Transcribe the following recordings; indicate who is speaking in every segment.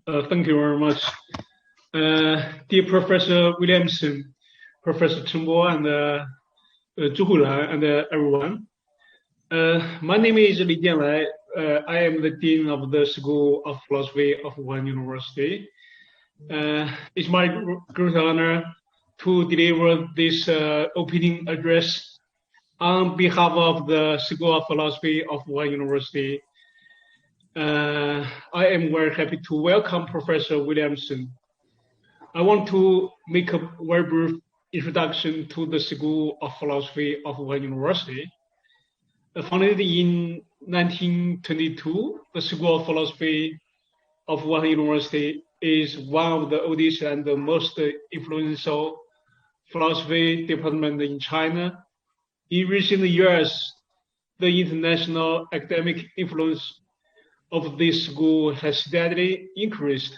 Speaker 1: Thank you very much. Dear Professor Williamson, Professor Chenbo, and Huilan, and everyone. My name is Dianlai. I am the Dean of the School of Philosophy of Wuhan University. It's my great honor to deliver this opening address on behalf of the School of Philosophy of Wuhan University. I am very happy to welcome Professor Williamson. I want to make a very brief introduction to the School of Philosophy of Wuhan University. Founded in 1922, the School of Philosophy of Wuhan University is one of the oldest and the most influential philosophy departments in China. In recent years, the international academic influence of this school has steadily increased.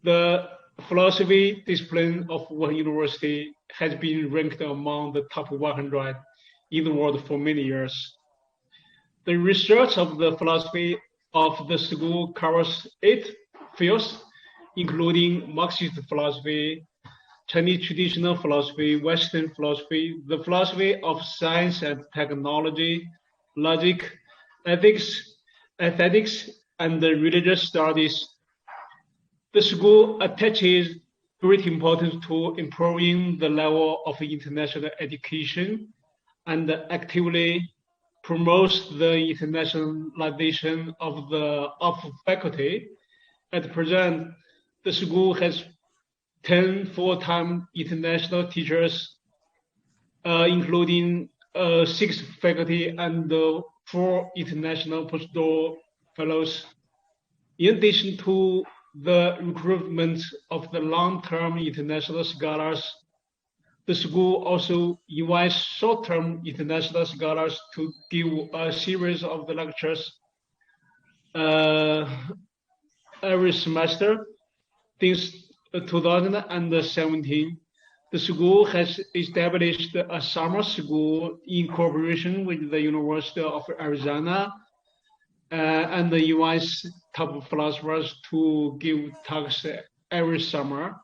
Speaker 1: The philosophy discipline of Wuhan University has been ranked among the top 100 in the world for many years. The research of the philosophy of the school covers 8 fields, including Marxist philosophy, Chinese traditional philosophy, Western philosophy, the philosophy of science and technology, logic, ethics, aesthetics, and religious studies. The school attaches great importance to improving the level of international education and actively promotes the internationalization of faculty. At present, the school has 10 full-time international teachers, including 6 faculty and 4 international postdoctoral fellows. In addition to the recruitment of the long-term international scholars, the school also invites short-term international scholars to give a series of the lectures every semester. Since 2017, the school has established a summer school in cooperation with the University of Arizona and the US top philosophers to give talks every summer.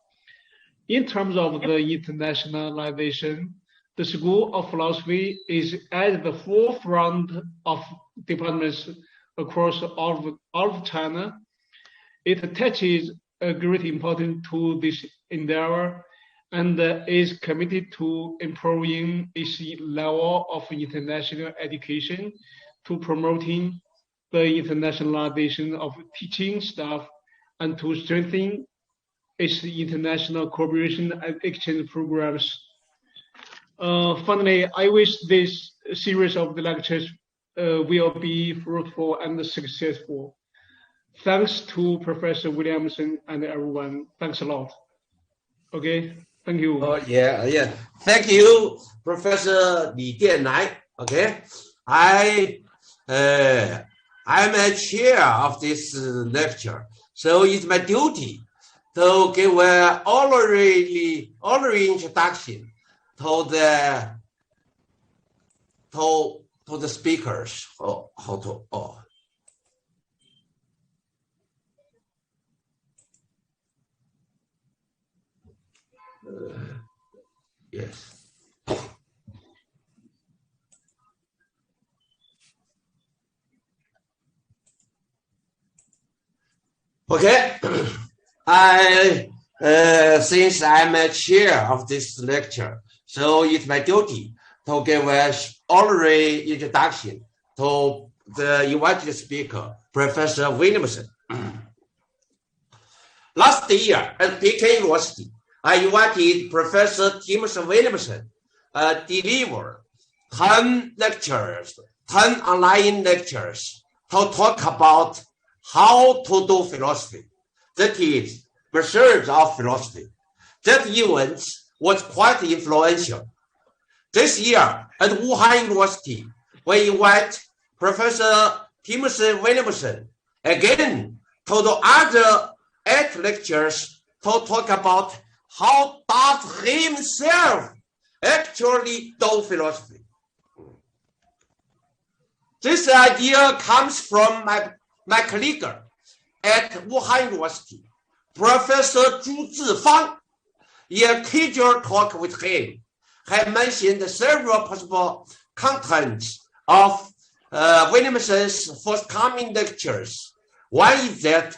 Speaker 1: In terms of the internationalization, the School of Philosophy is at the forefront of departments across all of China. It attaches a great importance to this endeavor and is committed to improving its level of international education, to promoting the internationalization of teaching staff, and to strengthen its international cooperation and exchange programs. Finally, I wish this series of the lectures will be fruitful and successful. Thanks to Professor Williamson and everyone. Thanks a lot. Okay, thank you.
Speaker 2: Oh, yeah. Thank you, Professor Li Dianlai. Okay, I'm a chair of this lecture, so it's my duty to give an honorary introduction to the speakers. Yes. Okay. Since I'm a chair of this lecture, so it's my duty to give an honorary introduction to the invited speaker, Professor Williamson. Last year at Beijing University, I invited Professor Williamson deliver 10 lectures, 10 online lectures to talk about how to do philosophy. That is, research of philosophy. That event was quite influential. This year at Wuhan University, we invite Professor Williamson again to the other 8 lectures to talk about how does himself actually do philosophy. This idea comes from my colleague at Wuhan University, Professor Zhu Zifang, in a casual talk with him, had mentioned several possible contents of Williamson's forthcoming lectures. One is that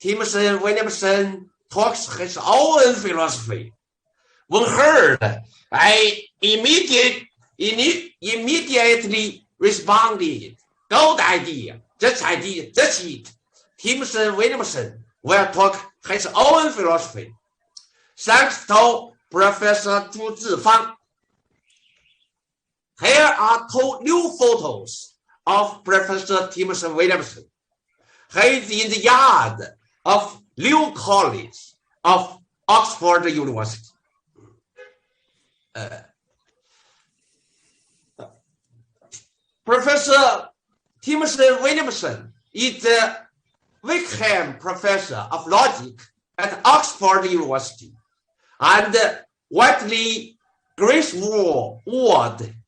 Speaker 2: Williamson talks his own philosophy. When heard, I immediately responded, "Good idea, that's it. Williamson will talk his own philosophy." Thanks to Professor Zhu Zifang. Here are two new photos of Professor Williamson. He is in the yard of New College of Oxford University. Professor Williamson is the Wickham Professor of Logic at Oxford University and widely Griswold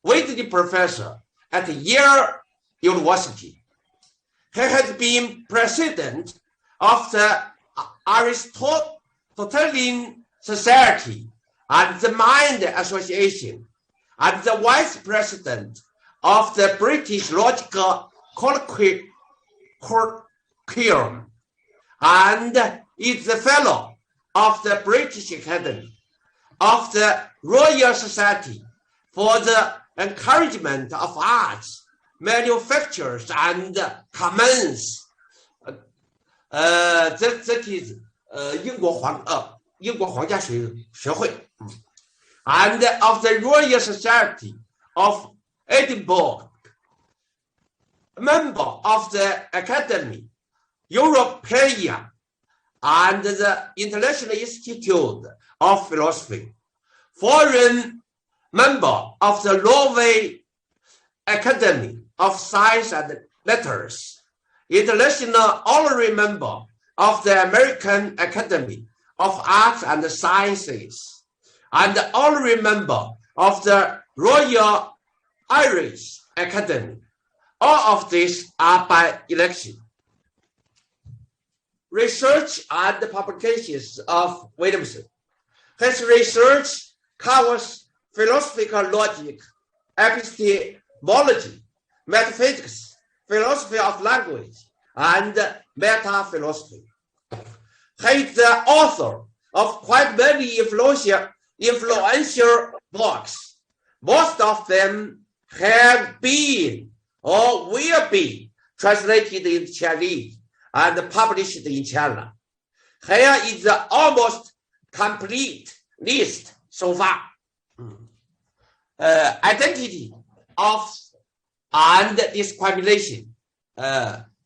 Speaker 2: Whitley Professor at Yale University. He has been president of the Aristotelian Society and the Mind Association, and the vice president of the British Logical Colloquium, and is the fellow of the British Academy of the Royal Society for the Encouragement of Arts, Manufactures and Commons. That is 英国皇家学会 and of the Royal Society of Edinburgh, member of the Academy Europaea and the International Institute of Philosophy, foreign member of the Norway Academy of Science and Letters, international honorary member of the American Academy of Arts and Sciences, and honorary member of the Royal Irish Academy. All of these are by election. Research and publications of Williamson. His research covers philosophical logic, epistemology, metaphysics, philosophy of language, and meta-philosophy. He is the author of quite many influential books. Most of them have been or will be translated in Chinese and published in China. Here is the almost complete list so far. Identity of and discrimination.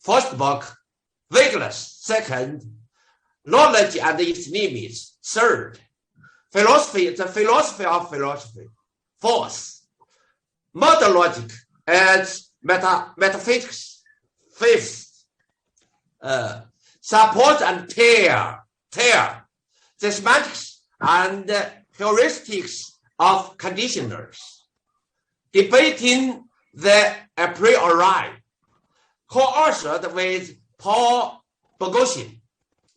Speaker 2: First book, Vigorous. Second, Knowledge and its limits. Third, Philosophy, the philosophy of philosophy. Fourth, Modern logic and metaphysics. Fifth, Support and tear, the semantics and heuristics of conditioners. Debating the a priori, co-authored with Paul Boghossian,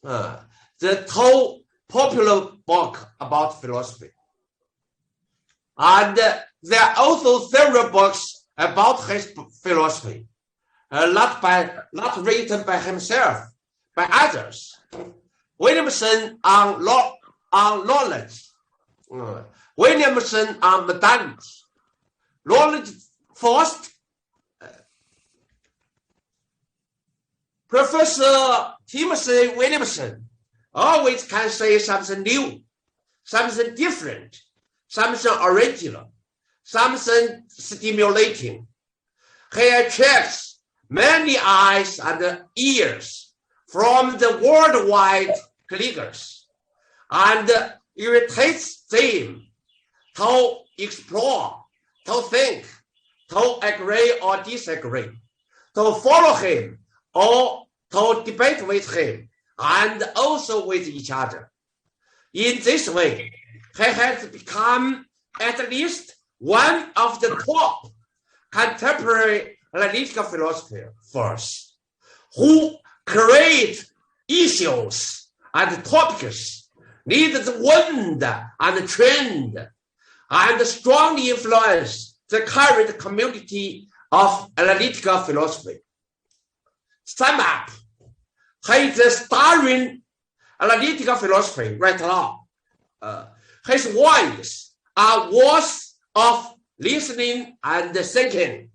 Speaker 2: the whole popular book about philosophy. And there are also several books about his philosophy, not written by himself, by others. Williamson on knowledge, Williamson on modernity. Knowledge first. Professor Timothy Williamson always can say something new, something different, something original, something stimulating. He attracts many eyes and ears from the worldwide clickers and irritates them to explore, to think, to agree or disagree, to follow him or to debate with him and also with each other. In this way, he has become at least one of the top contemporary analytical philosophers who create issues and topics lead the wind and trend and strongly influence the current community of analytical philosophy. Sum up, he is starring analytical philosophy right now. His words are words of listening and thinking.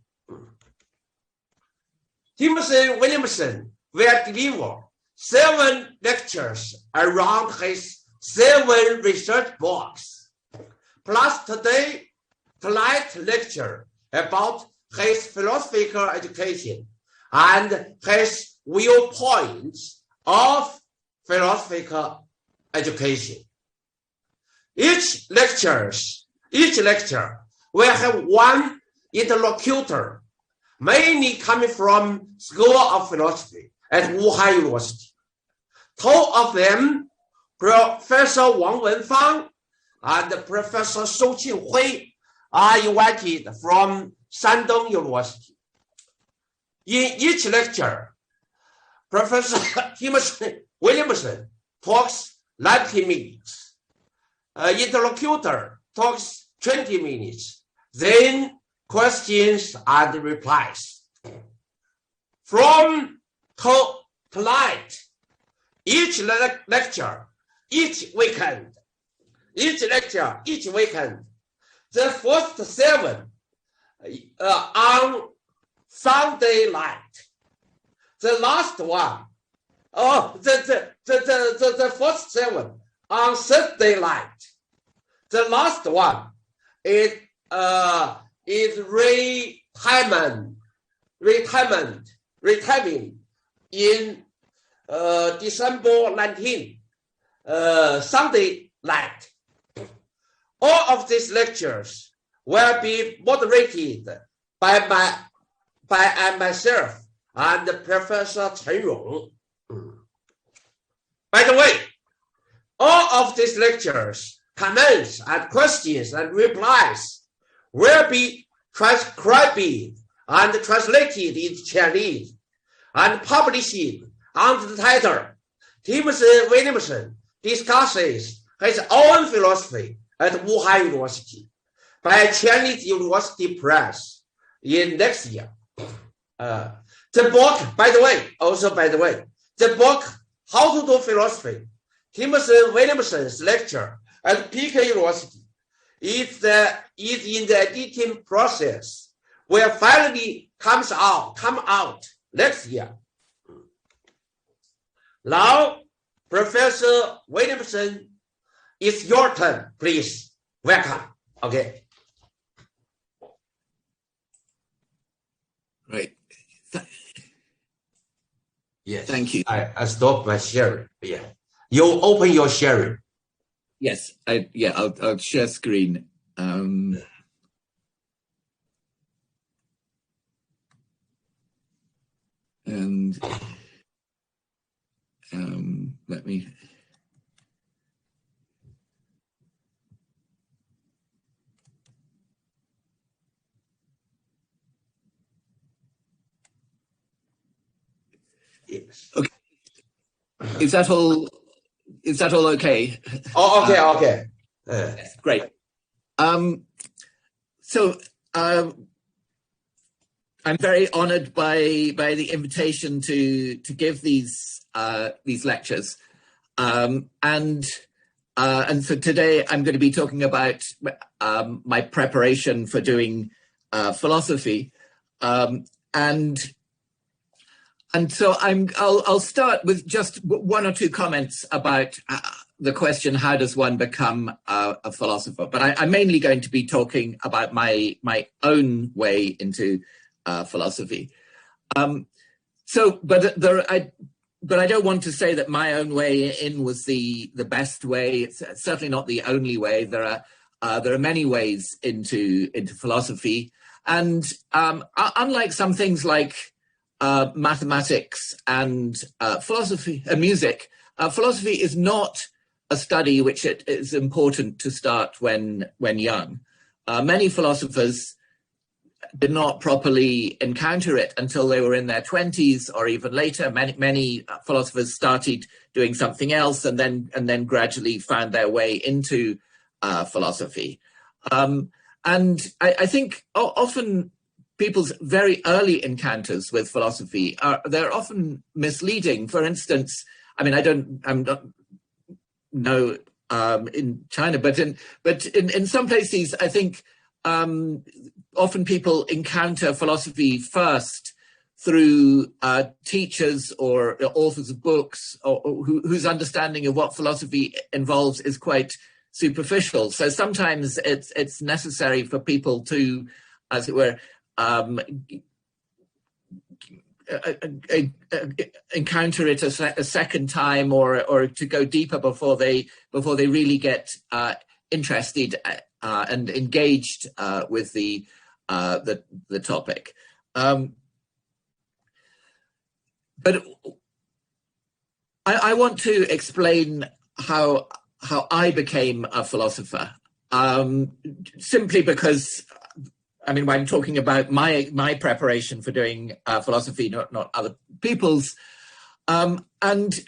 Speaker 2: Timothy Williamson will deliver 7 lectures around his 7 research books, plus tonight's lecture about his philosophical education and his viewpoints of philosophical education. Each lecture will have one interlocutor, mainly coming from School of Philosophy at Wuhan University. 2 of them, Professor Wang Wenfang and Professor Shou Qinhui, are invited from Shandong University. In each lecture, Professor Timothy Williamson talks 90 minutes. Interlocutor talks 20 minutes. Then questions and replies. From tonight, each lecture, each weekend, the first 7 on Sunday night. The last one, the first 7 on Thursday night. The last one is retirement in December 19, Sunday night. All of these lectures will be moderated by myself and Professor Chen Rong. By the way, all of these lectures, comments and questions and replies will be transcribed and translated into Chinese and published under the title Timothy Williamson discusses his own philosophy at Wuhan University by Chinese University Press in next year. The book, by the way, the book How to Do Philosophy, Timothy Williamson's lecture at PK University is in the editing process, will finally come out next year. Now, Professor Williamson, it's your turn, please. Welcome. Okay.
Speaker 3: Right.
Speaker 2: Yes.
Speaker 3: Thank you.
Speaker 2: I stopped my sharing. Yeah. You open your sharing.
Speaker 3: Yes. I'll share screen. And let me.
Speaker 2: Yes.
Speaker 3: Okay. Is that all okay?
Speaker 2: Oh, okay.
Speaker 3: Yes, great. So I'm very honored by the invitation to give these lectures. And so today I'm going to be talking about my preparation for doing philosophy. And so I'll start with just 1 or 2 comments about the question, how does one become a philosopher? But I'm mainly going to be talking about my own way into philosophy. But I don't want to say that my own way in was the best way. It's certainly not the only way. There are many ways into philosophy, and unlike some things like mathematics and philosophy and music, philosophy is not a study which it is important to start when young. Many philosophers did not properly encounter it until they were in their 20s or even later. Many philosophers started doing something else and then gradually found their way into philosophy. And I think often people's very early encounters with philosophy they're often misleading. For instance, I mean, I'm not know in China, but in some places, I think often people encounter philosophy first through teachers or authors of books, or whose understanding of what philosophy involves is quite superficial. So sometimes it's necessary for people to, as it were, encounter it a second time, or to go deeper before they really get interested and engaged with the topic. But I want to explain how I became a philosopher, simply because, I mean, when I'm talking about my preparation for doing philosophy, not other people's. And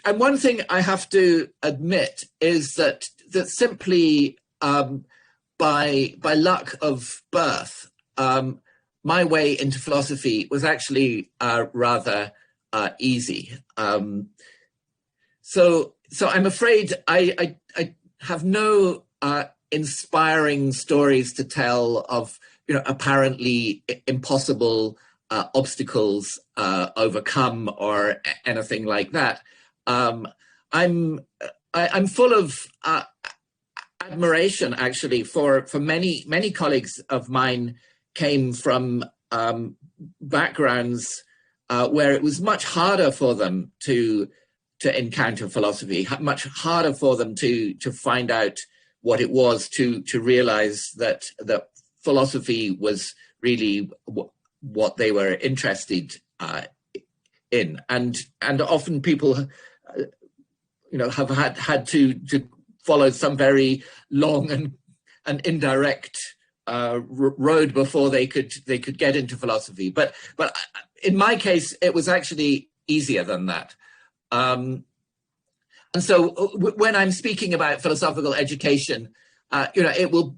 Speaker 3: one thing I have to admit is that simply by luck of birth, my way into philosophy was actually rather easy. So I'm afraid I have no inspiring stories to tell of, you know, apparently impossible obstacles overcome or anything like that. I'm full of admiration, actually, for many colleagues of mine came from backgrounds where it was much harder for them to encounter philosophy, much harder for them to find out what it was, to realize that philosophy was really what they were interested in, and often people, you know, have had to follow some very long and indirect road before they could get into philosophy. But in my case, it was actually easier than that. And so when I'm speaking about philosophical education, you know, it will,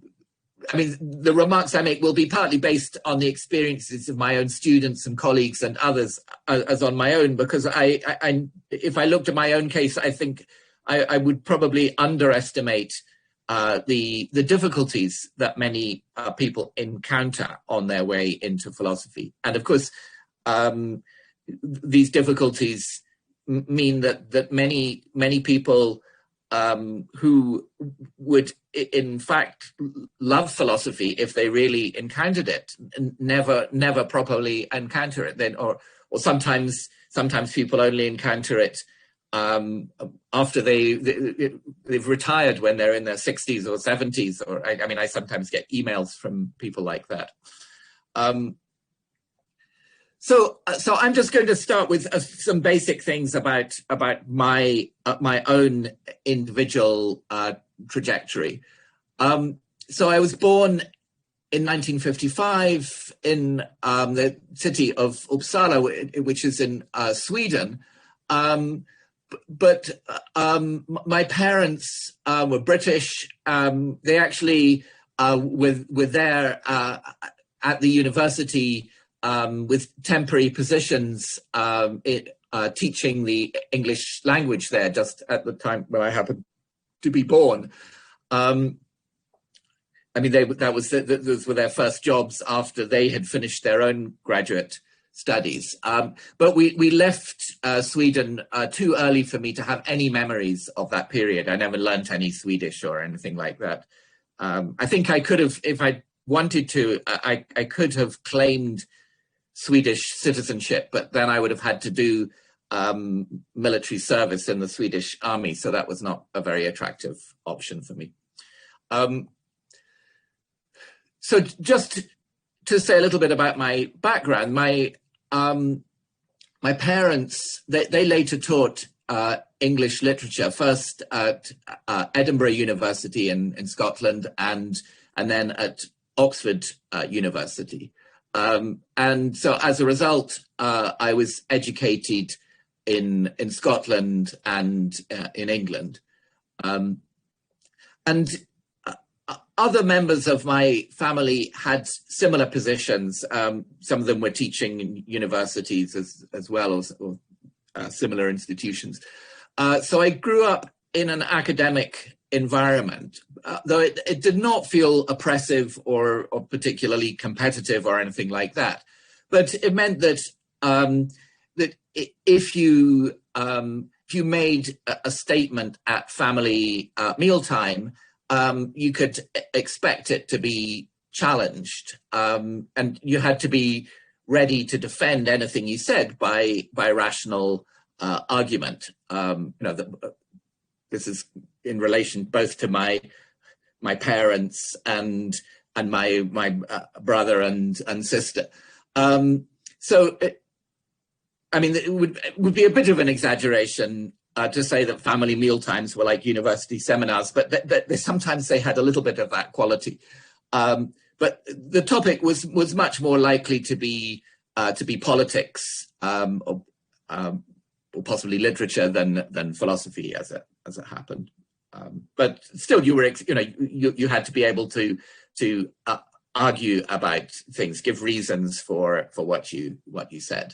Speaker 3: I mean, the remarks I make will be partly based on the experiences of my own students and colleagues and others as on my own, because I if I looked at my own case, I think I would probably underestimate the difficulties that many people encounter on their way into philosophy. And of course, these difficulties mean that many people who would in fact love philosophy if they really encountered it never properly encounter it then, or sometimes people only encounter it after they've retired, when they're in their 60s or 70s, or I mean, I sometimes get emails from people like that. So I'm just going to start with some basic things about my own individual trajectory. So I was born in 1955 in the city of Uppsala, which is in Sweden. But my parents were British. They actually were there at the university with temporary positions teaching the English language there, just at the time when I happened to be born. I mean, those were their first jobs after they had finished their own graduate studies. But we left Sweden too early for me to have any memories of that period. I never learnt any Swedish or anything like that. I think I could have, if I wanted to, I could have claimed Swedish citizenship, but then I would have had to do military service in the Swedish army, so that was not a very attractive option for me. So just to say a little bit about my background, my parents, they later taught English literature, first at Edinburgh University in Scotland, and then at Oxford University. And so as a result, I was educated in Scotland and in England. And other members of my family had similar positions. Some of them were teaching in universities as well, or similar institutions. So I grew up in an academic environment, though it did not feel oppressive or particularly competitive or anything like that. But it meant that that if you made a statement at family mealtime, you could expect it to be challenged, and you had to be ready to defend anything you said by rational argument. This is in relation both to my parents and my brother and sister. So, it would be a bit of an exaggeration to say that family mealtimes were like university seminars, but sometimes they had a little bit of that quality. But the topic was much more likely to be politics or possibly literature than philosophy, as it happened. But still, you had to be able to argue about things, give reasons for what you said.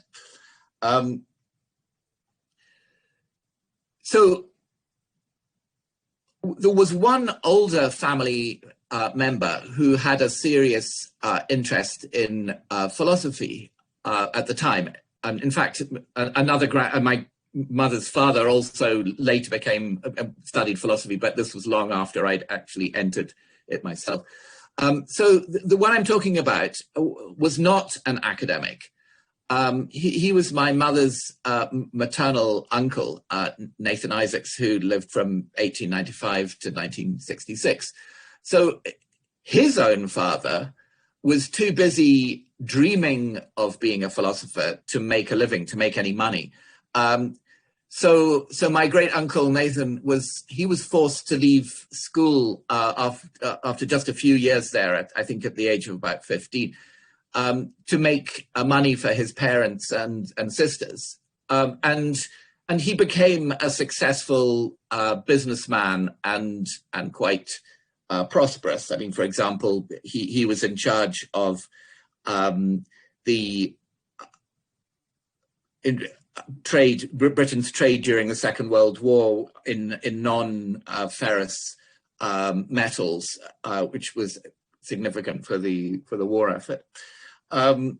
Speaker 3: So there was one older family member who had a serious interest in philosophy at the time. And in fact, my mother's father also later studied philosophy, but this was long after I'd actually entered it myself. So the one I'm talking about was not an academic. He was my mother's maternal uncle, Nathan Isaacs, who lived from 1895 to 1966. So his own father was too busy dreaming of being a philosopher to make a living, to make any money. So my great uncle Nathan was forced to leave school after just a few years there, I think at the age of about 15. To make money for his parents and sisters. And he became a successful businessman and quite prosperous. I mean, for example, he was in charge of Britain's trade during the Second World War in non-ferrous metals, which was significant for the war effort. But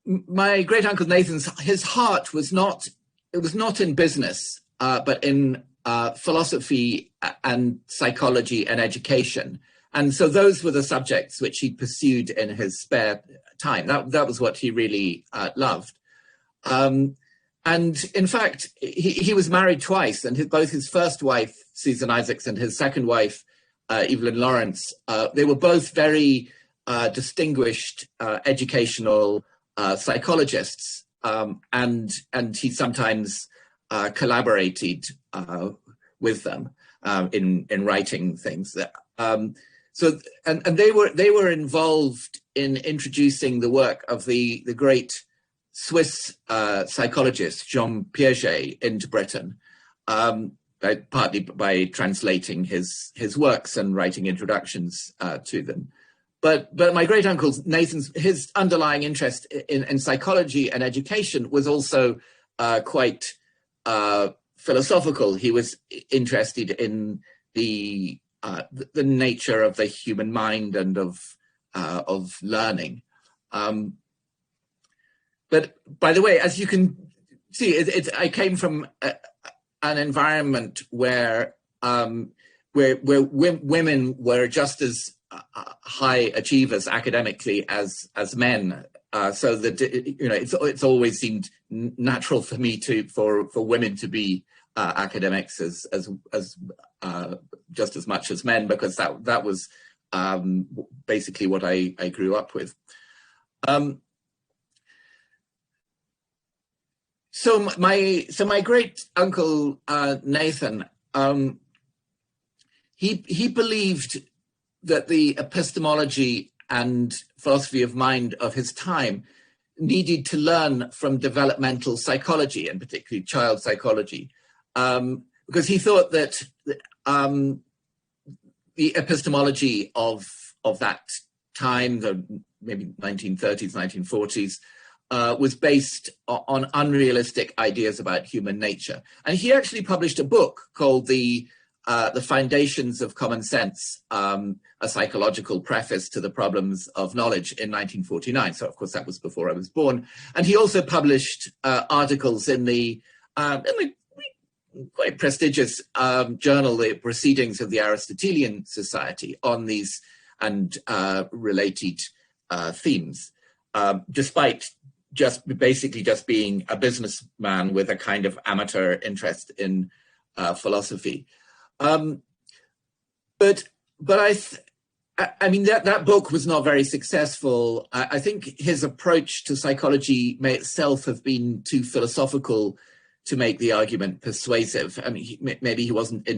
Speaker 3: my great uncle his heart was not in business, but in philosophy and psychology and education. And so those were the subjects which he pursued in his spare time. That was what he really loved. And in fact, he was married twice, and both his first wife, Susan Isaacs, and his second wife, Evelyn Lawrence, they were both very distinguished educational psychologists, and he sometimes collaborated with them in writing things. So they were involved in introducing the work of the great Swiss psychologist Jean Piaget into Britain. Partly by translating his works and writing introductions to them. But my great uncle Nathan's, his underlying interest in psychology and education was also quite philosophical. He was interested in the nature of the human mind and of learning. But by the way, as you can see, I came from an environment where women were just as high achievers academically as men, so that it's always seemed natural for me for women to be academics as just as much as men, because that was basically what I grew up with. So my great uncle Nathan, he believed that the epistemology and philosophy of mind of his time needed to learn from developmental psychology, and particularly child psychology, because he thought that the epistemology of that time, the maybe 1930s, 1940s, was based on unrealistic ideas about human nature. And he actually published a book called The Foundations of Common Sense, a psychological preface to the problems of knowledge in 1949. So of course that was before I was born. And he also published articles in the quite prestigious journal, The Proceedings of the Aristotelian Society, on these and related themes, despite basically just being a businessman with a kind of amateur interest in philosophy. But I mean, that book was not very successful. I think his approach to psychology may itself have been too philosophical to make the argument persuasive. I mean, maybe he wasn't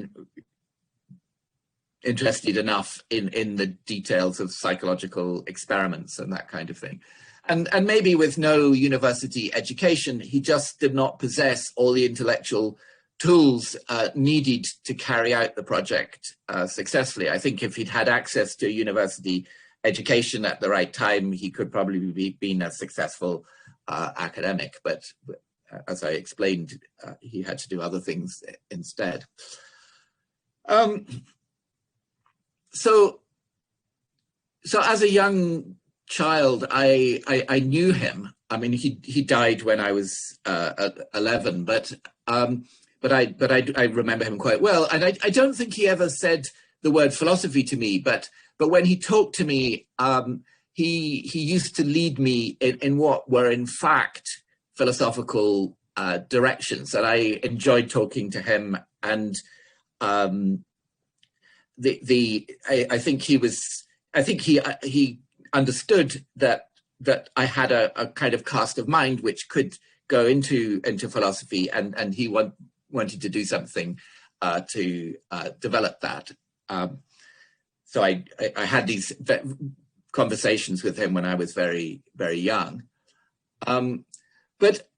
Speaker 3: interested enough in the details of psychological experiments and that kind of thing. And maybe with no university education, he just did not possess all the intellectual tools needed to carry out the project successfully. I think if he'd had access to a university education at the right time, he could probably been a successful academic. But as I explained, he had to do other things instead. So as a young child, I knew him. I mean, he died when I was 11, but I remember him quite well. And I don't think he ever said the word philosophy to me, but when he talked to me, he used to lead me in what were in fact philosophical directions, and I enjoyed talking to him. And I think he understood that I had a kind of cast of mind which could go into philosophy, and he wanted to do something to develop that. So I had these conversations with him when I was very, very young. But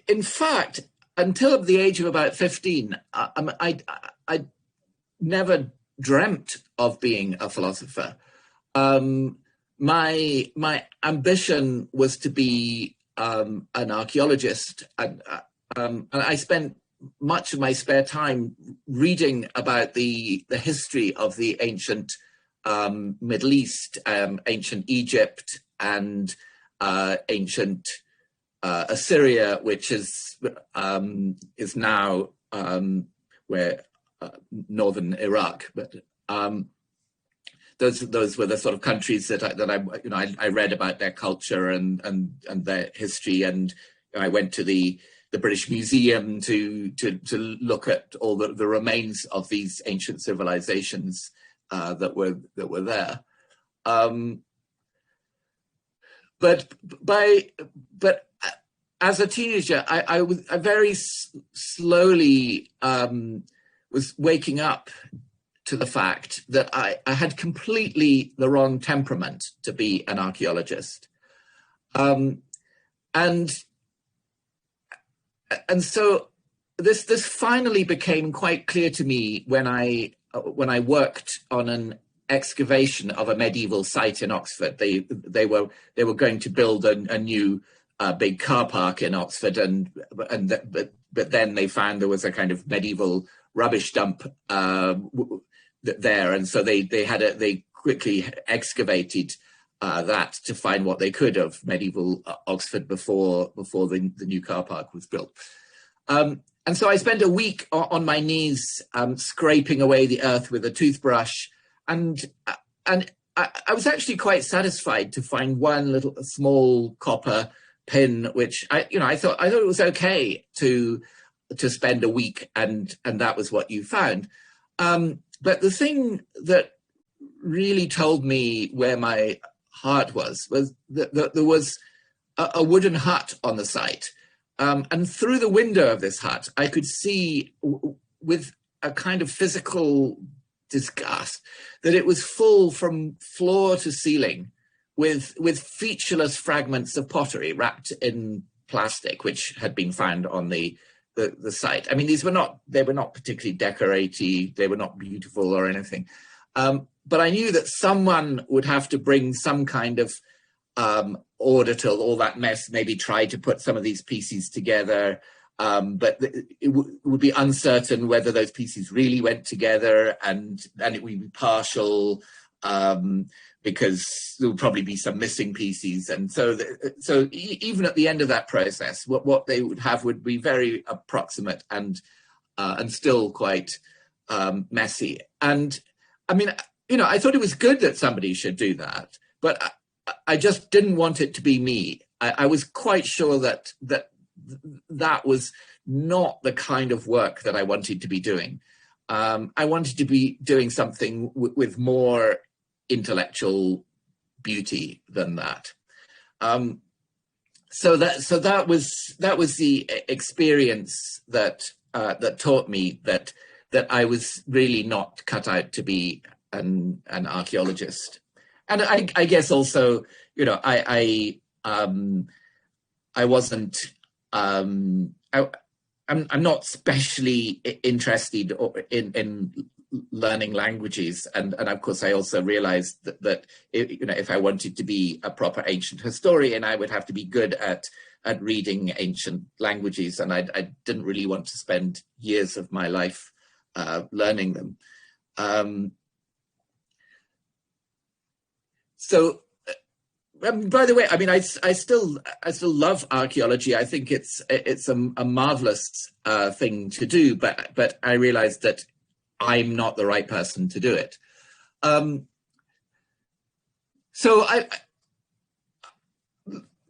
Speaker 3: in fact, until the age of about 15, I never dreamt of being a philosopher. My ambition was to be an archaeologist, and I spent much of my spare time reading about the history of the ancient Middle East, ancient Egypt, and ancient Assyria, which is now where northern Iraq. But those were the sort of countries that I read about their culture and their history, and I went to the British Museum to look at all the remains of these ancient civilizations that were there. But as a teenager, I very slowly was waking up to the fact that I had completely the wrong temperament to be an archaeologist. And so this finally became quite clear to me when I worked on an excavation of a medieval site in Oxford. They were going to build a new big car park in Oxford, but then they found there was a kind of medieval rubbish dump there, and so they quickly excavated that to find what they could of medieval Oxford before the new car park was built. And so I spent a week on my knees scraping away the earth with a toothbrush, and I was actually quite satisfied to find one little small copper pin, which I thought it was okay to spend a week, and that was what you found. But the thing that really told me where my heart was that there was a wooden hut on the site. And through the window of this hut, I could see with a kind of physical disgust that it was full from floor to ceiling with featureless fragments of pottery wrapped in plastic, which had been found on the site. I mean, they were not particularly decorative, they were not beautiful or anything. But I knew that someone would have to bring some kind of order to all that mess, maybe try to put some of these pieces together. But it would be uncertain whether those pieces really went together, and it would be partial, because there would probably be some missing pieces. And so even at the end of that process, what they would have would be very approximate and still quite messy. And I mean, I thought it was good that somebody should do that, but I just didn't want it to be me. I was quite sure that was not the kind of work that I wanted to be doing. I wanted to be doing something with more intellectual beauty than that. So that was the experience that taught me that I was really not cut out to be an archaeologist. And I guess also, I wasn't. I'm not specially interested in learning languages, and of course I also realized that if I wanted to be a proper ancient historian, I would have to be good at reading ancient languages, and I didn't really want to spend years of my life learning them. By the way, I mean, I still love archaeology. I think it's a marvelous thing to do, but I realized that I'm not the right person to do it. So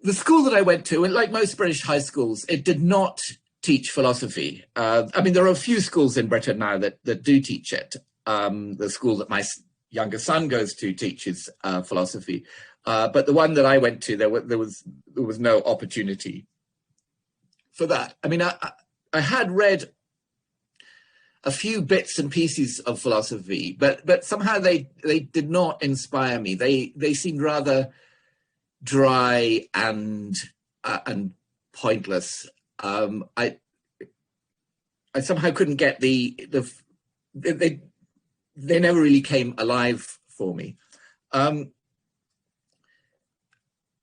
Speaker 3: the school that I went to, and like most British high schools, it did not teach philosophy. I mean, there are a few schools in Britain now that do teach it. The school that my younger son goes to teaches philosophy. But the one that I went to, there was no opportunity for that. I mean, I had read a few bits and pieces of philosophy, but somehow they did not inspire me. They seemed rather dry and pointless. I somehow couldn't get they never really came alive for me.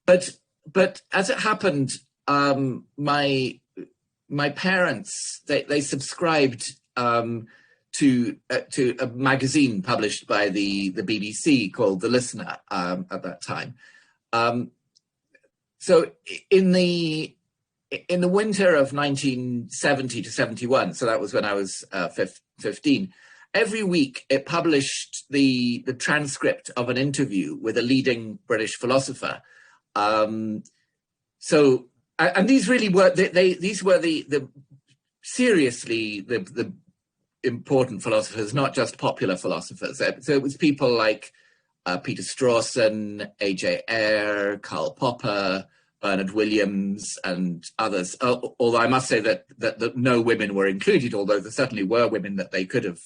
Speaker 3: But as it happened, my parents, they subscribed to a magazine published by the BBC called The Listener at that time. So in the winter of 1970 to 71, so that was when I was 15, every week it published the transcript of an interview with a leading British philosopher. So, and these really were, these were the seriously the important philosophers, not just popular philosophers. So it was people like Peter Strawson, A.J. Ayer, Karl Popper, Bernard Williams, and others. Although I must say that no women were included, although there certainly were women that they could have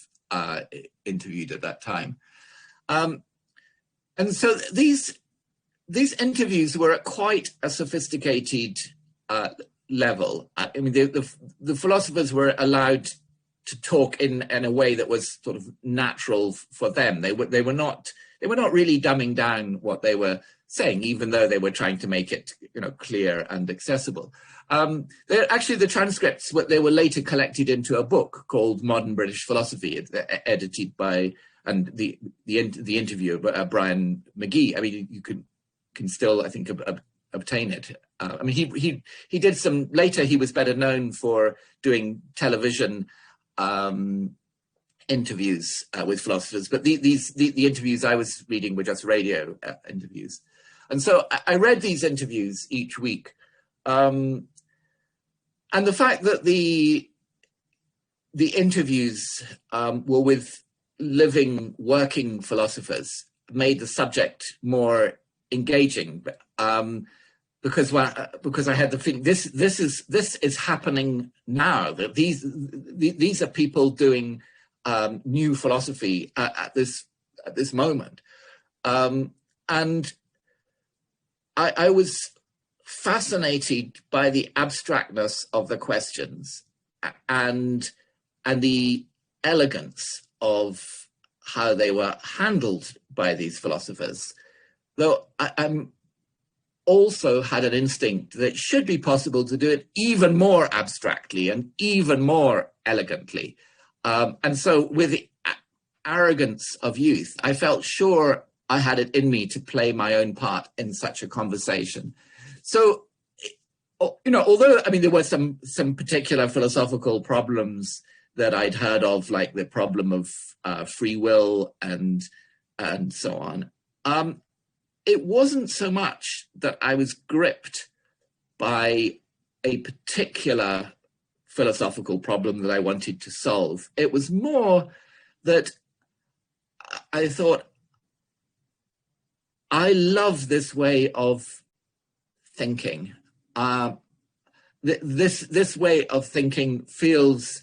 Speaker 3: interviewed at that time. And so these interviews were at quite a sophisticated level. I mean, the philosophers were allowed to talk in a way that was sort of natural for them. They were not really dumbing down what they were saying, even though they were trying to make it clear and accessible. Actually, the transcripts they were later collected into a book called Modern British Philosophy, edited by the interviewer Brian McGee. I mean, you can still, I think, obtain it. I mean, he did some later. He was better known for doing television interviews with philosophers, but the interviews I was reading were just radio interviews. And so I read these interviews each week, and the fact that the interviews were with living, working philosophers made the subject more engaging, because I had the feeling this is happening now. That these are people doing new philosophy at this moment. And I was fascinated by the abstractness of the questions and the elegance of how they were handled by these philosophers, though I'm also had an instinct that it should be possible to do it even more abstractly and even more elegantly. And so with the arrogance of youth, I felt sure I had it in me to play my own part in such a conversation. So, although, there were some particular philosophical problems that I'd heard of, like the problem of free will and so on, it wasn't so much that I was gripped by a particular philosophical problem that I wanted to solve. It was more that I thought, I love this way of thinking. This way of thinking feels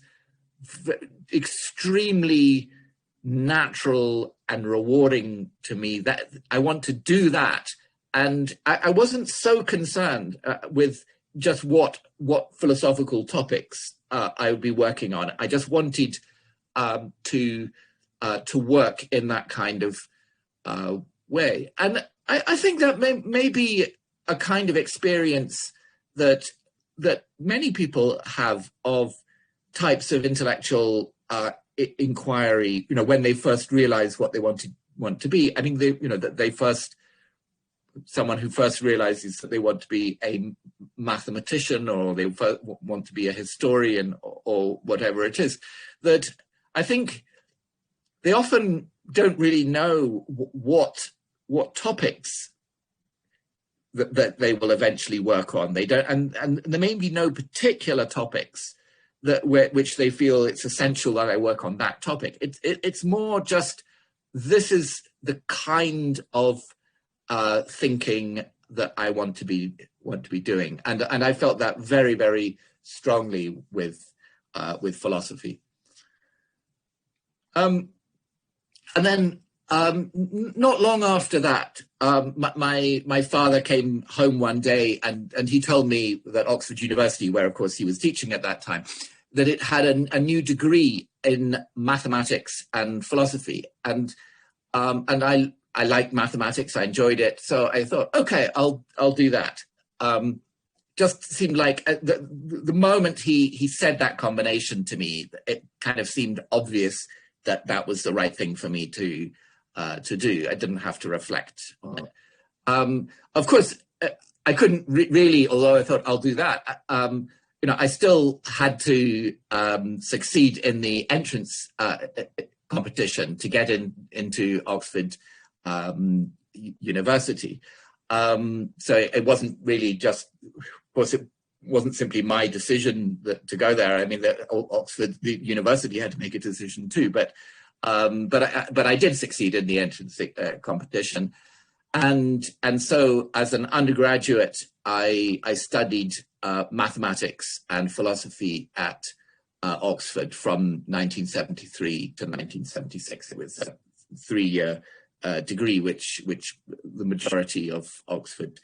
Speaker 3: extremely natural and rewarding to me, that I want to do that. And I wasn't so concerned with just what philosophical topics I would be working on. I just wanted to work in that kind of way. And I think that may be a kind of experience that many people have of types of intellectual inquiry, when they first realize what they want to be. I mean, someone who first realizes that they want to be a mathematician, or they want to be a historian, or whatever it is, that I think they often don't really know what topics that they will eventually work on. They don't, and there may be no particular topics which they feel it's essential that I work on that topic. It's more just, this is the kind of thinking that I want to be doing, and I felt that very, very strongly with philosophy. And then not long after that, my father came home one day and he told me that Oxford University, where of course he was teaching at that time, that it had a new degree in mathematics and philosophy, and I liked mathematics, I enjoyed it, so I thought, okay, I'll do that. Just seemed like the moment he said that combination to me, it kind of seemed obvious that was the right thing for me to do. I didn't have to reflect on it. Of course, I couldn't really, although I thought I'll do that. I still had to succeed in the entrance competition to get into Oxford University. So it wasn't really just, of course, it wasn't simply my decision to go there. I mean, Oxford University had to make a decision too, but I did succeed in the entrance competition, and so as an undergraduate, I studied mathematics and philosophy at Oxford from 1973 to 1976. It was a 3-year degree, which the majority of Oxford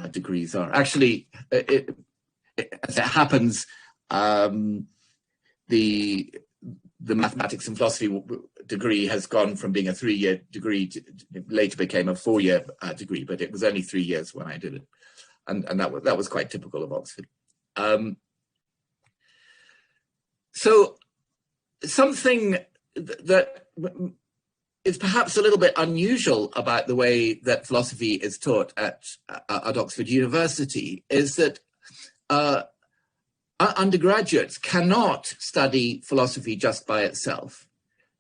Speaker 3: degrees are. Actually, as it happens, the mathematics and philosophy degree has gone from being a 3-year degree to later became a 4-year degree, but it was only 3 years when I did it, and that was quite typical of Oxford. So something that is perhaps a little bit unusual about the way that philosophy is taught at Oxford University is that undergraduates cannot study philosophy just by itself.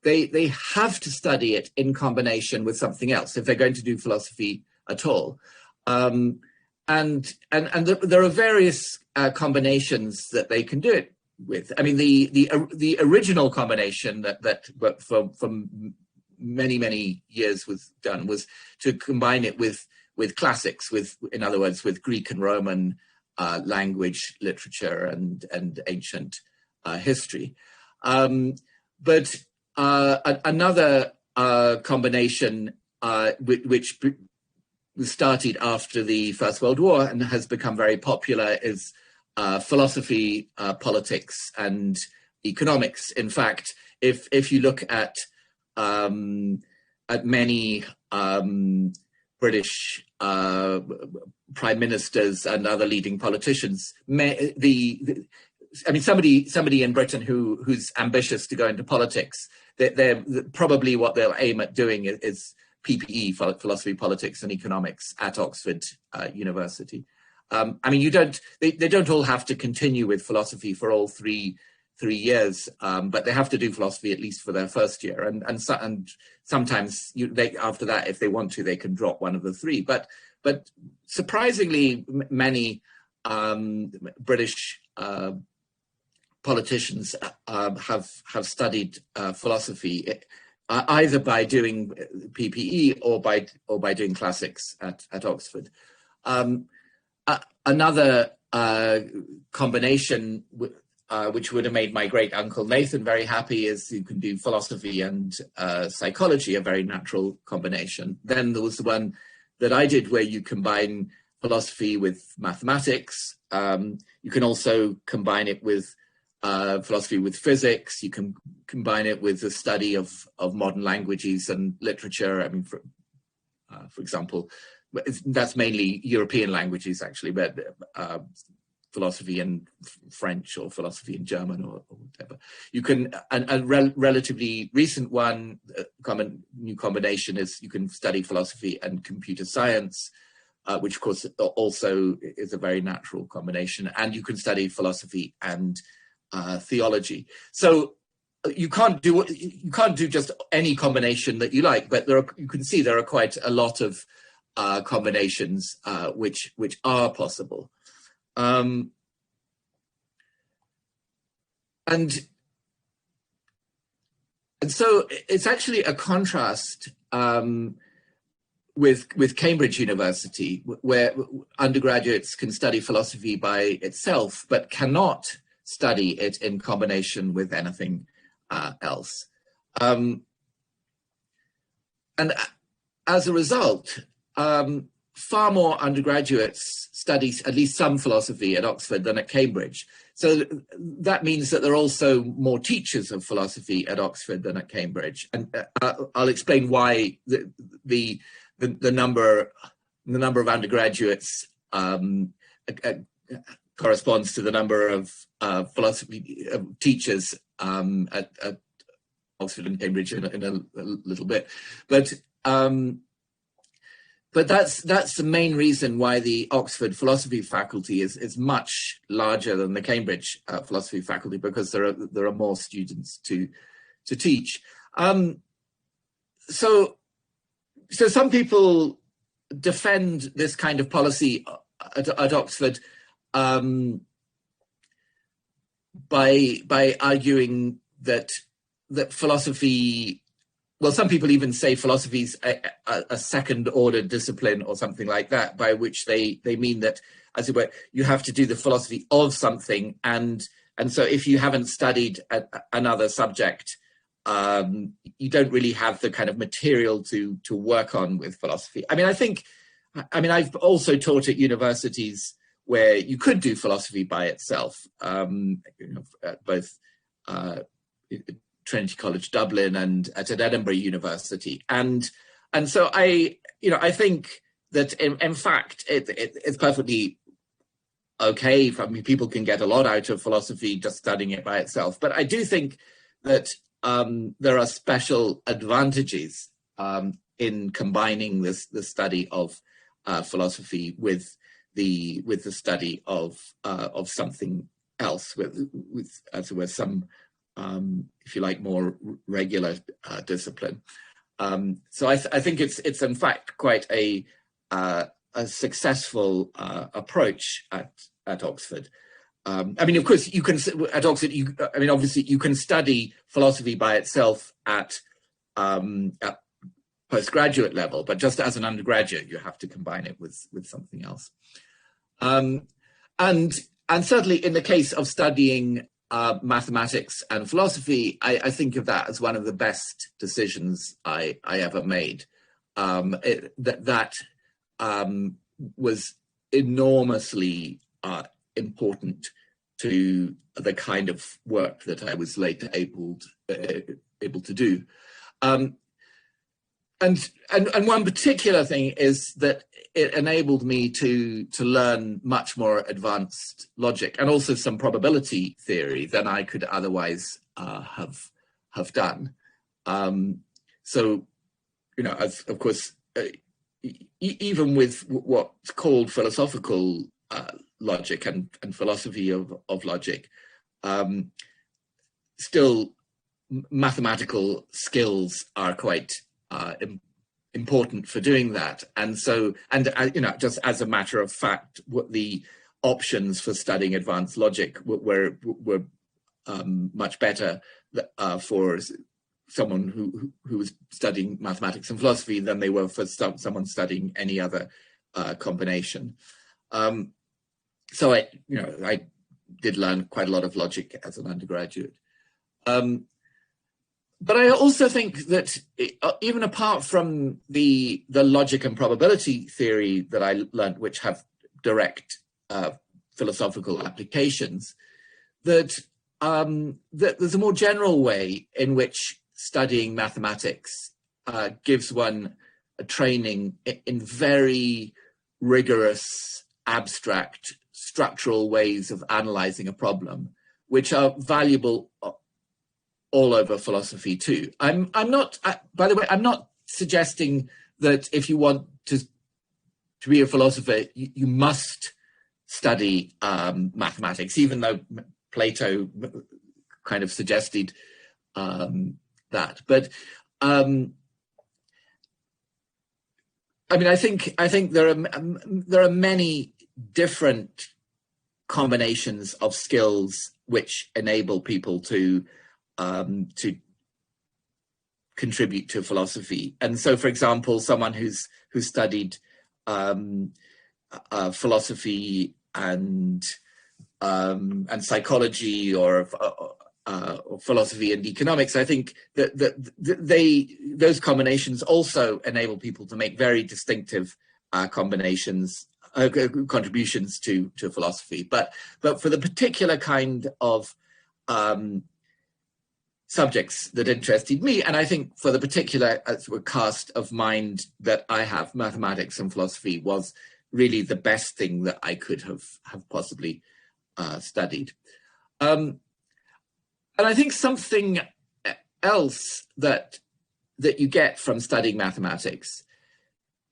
Speaker 3: They have to study it in combination with something else if they're going to do philosophy at all. And there are various combinations that they can do it with. I mean, the original combination that from many years was done was to combine it with classics, in other words, with Greek and Roman language, literature, and ancient history. But another combination which started after the First World War and has become very popular is philosophy, politics, and economics. In fact, if you look at many British prime ministers and other leading politicians, somebody in Britain who's ambitious to go into politics, they're probably what they'll aim at doing is PPE, philosophy, politics, and economics at Oxford University. They don't all have to continue with philosophy for all three years, but they have to do philosophy at least for their first year, and sometimes after that, if they want to, they can drop one of the three. But surprisingly, many British politicians have studied philosophy either by doing PPE or by doing classics at Oxford. Another combination which would have made my great uncle Nathan very happy is you can do philosophy and psychology, a very natural combination. Then there was the one that I did where you combine philosophy with mathematics. You can also combine it with philosophy with physics. You can combine it with the study of modern languages and literature. I mean, for example, that's mainly European languages actually, but philosophy in French or philosophy in German or whatever. You can, a relatively recent one, new combination is you can study philosophy and computer science, which of course also is a very natural combination. And you can study philosophy and theology. So you can't do just any combination that you like, but you can see there are quite a lot of combinations which are possible. And so it's actually a contrast with Cambridge University, where undergraduates can study philosophy by itself, but cannot study it in combination with anything else. And as a result, far more undergraduates study at least some philosophy at Oxford than at Cambridge. So that means that there are also more teachers of philosophy at Oxford than at Cambridge. And I'll explain why the number of undergraduates corresponds to the number of philosophy teachers at Oxford and Cambridge in a little bit, but that's the main reason why the Oxford philosophy faculty is much larger than the Cambridge philosophy faculty, because there are more students to teach. So some people defend this kind of policy at Oxford by arguing that philosophy. Well, some people even say philosophy is a second-order discipline or something like that, by which they mean that, as it were, you have to do the philosophy of something, and so if you haven't studied another subject, you don't really have the kind of material to work on with philosophy. I've also taught at universities where you could do philosophy by itself, at both Trinity College Dublin and at Edinburgh University, and so I think that in fact it's perfectly okay. I mean, people can get a lot out of philosophy just studying it by itself, but I do think that there are special advantages in combining the study of philosophy with the study of something else, with as it were some if you like, more regular discipline. So I think it's in fact quite a successful approach at Oxford. Of course, you can at Oxford. Obviously, you can study philosophy by itself at postgraduate level, but just as an undergraduate, you have to combine it with something else. And certainly, in the case of studying mathematics and philosophy, I think of that as one of the best decisions I ever made. That was enormously important to the kind of work that I was later able to do. And one particular thing is that it enabled me to learn much more advanced logic and also some probability theory than I could otherwise have done. So, you know, as of course, even with what's called philosophical logic and philosophy of logic, still mathematical skills are quite important for doing that. And so, you know, just as a matter of fact, what the options for studying advanced logic were much better for someone who was studying mathematics and philosophy than they were for someone studying any other combination. So I did learn quite a lot of logic as an undergraduate. But I also think that even apart from the logic and probability theory that I learned, which have direct philosophical applications, that there's a more general way in which studying mathematics gives one a training in very rigorous, abstract, structural ways of analyzing a problem, which are valuable all over philosophy too. I'm not, by the way, I'm not suggesting that if you want to be a philosopher, you must study mathematics, even though Plato kind of suggested that. But I mean, I think there are many different combinations of skills which enable people to contribute to philosophy. And so, for example, someone who studied philosophy and psychology or philosophy and economics, I think that those combinations also enable people to make very distinctive contributions to philosophy. But for the particular kind of subjects that interested me, and I think for the particular cast of mind that I have, mathematics and philosophy was really the best thing that I could have possibly studied. And I think something else that you get from studying mathematics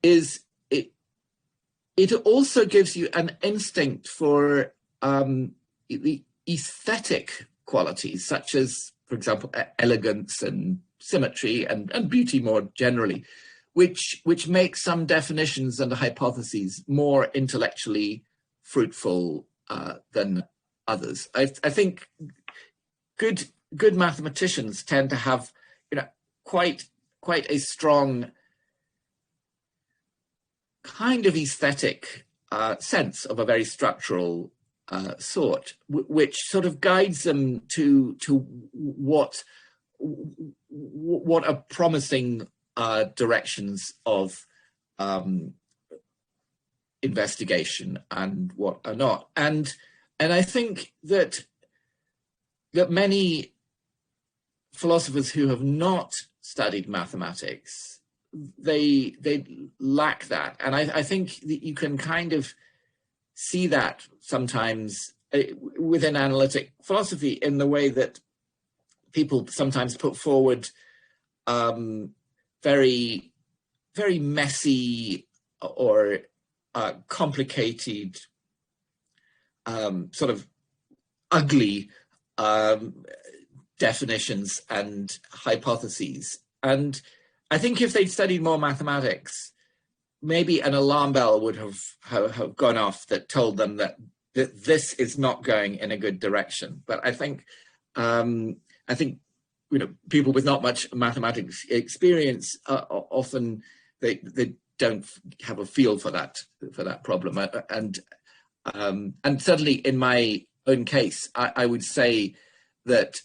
Speaker 3: is it also gives you an instinct for the aesthetic qualities, such as, for example, elegance and symmetry and beauty more generally, which make some definitions and hypotheses more intellectually fruitful than others. I think good mathematicians tend to have, you know, quite a strong kind of aesthetic sense of a very structural sort, which sort of guides them to what are promising directions of investigation and what are not. And I think that many philosophers who have not studied mathematics, they lack that. And I think that you can kind of see that sometimes within analytic philosophy in the way that people sometimes put forward very, very messy or complicated, sort of ugly definitions and hypotheses. And I think if they'd studied more mathematics, maybe an alarm bell would have gone off that told them that this is not going in a good direction. But I think you know, people with not much mathematics experience often they don't have a feel for that problem. And certainly in my own case, I would say that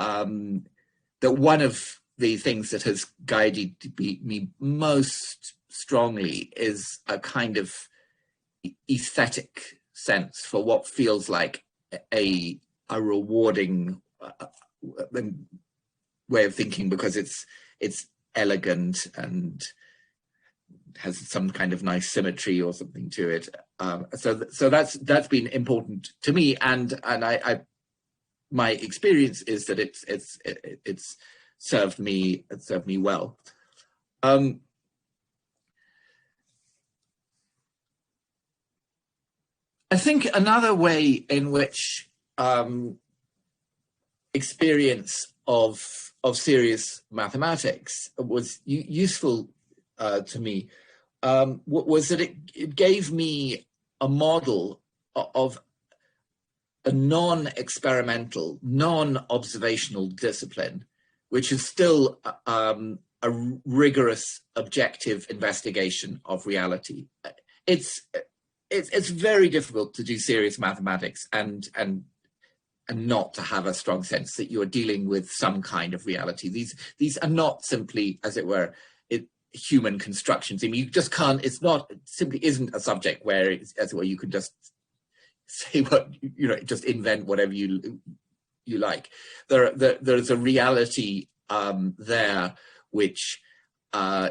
Speaker 3: that one of the things that has guided me most strongly is a kind of aesthetic sense for what feels like a rewarding way of thinking, because it's elegant and has some kind of nice symmetry or something to it. So that's been important to me, and I my experience is that it's served me well. I think another way in which experience of serious mathematics was useful to me was that it gave me a model of a non-experimental, non-observational discipline, which is still a rigorous, objective investigation of reality. It's very difficult to do serious mathematics and not to have a strong sense that you're dealing with some kind of reality. These are not simply, as it were, human constructions. I mean, you just can't. It simply isn't a subject where, as it were, you can just say what just invent whatever you like. There's a reality there which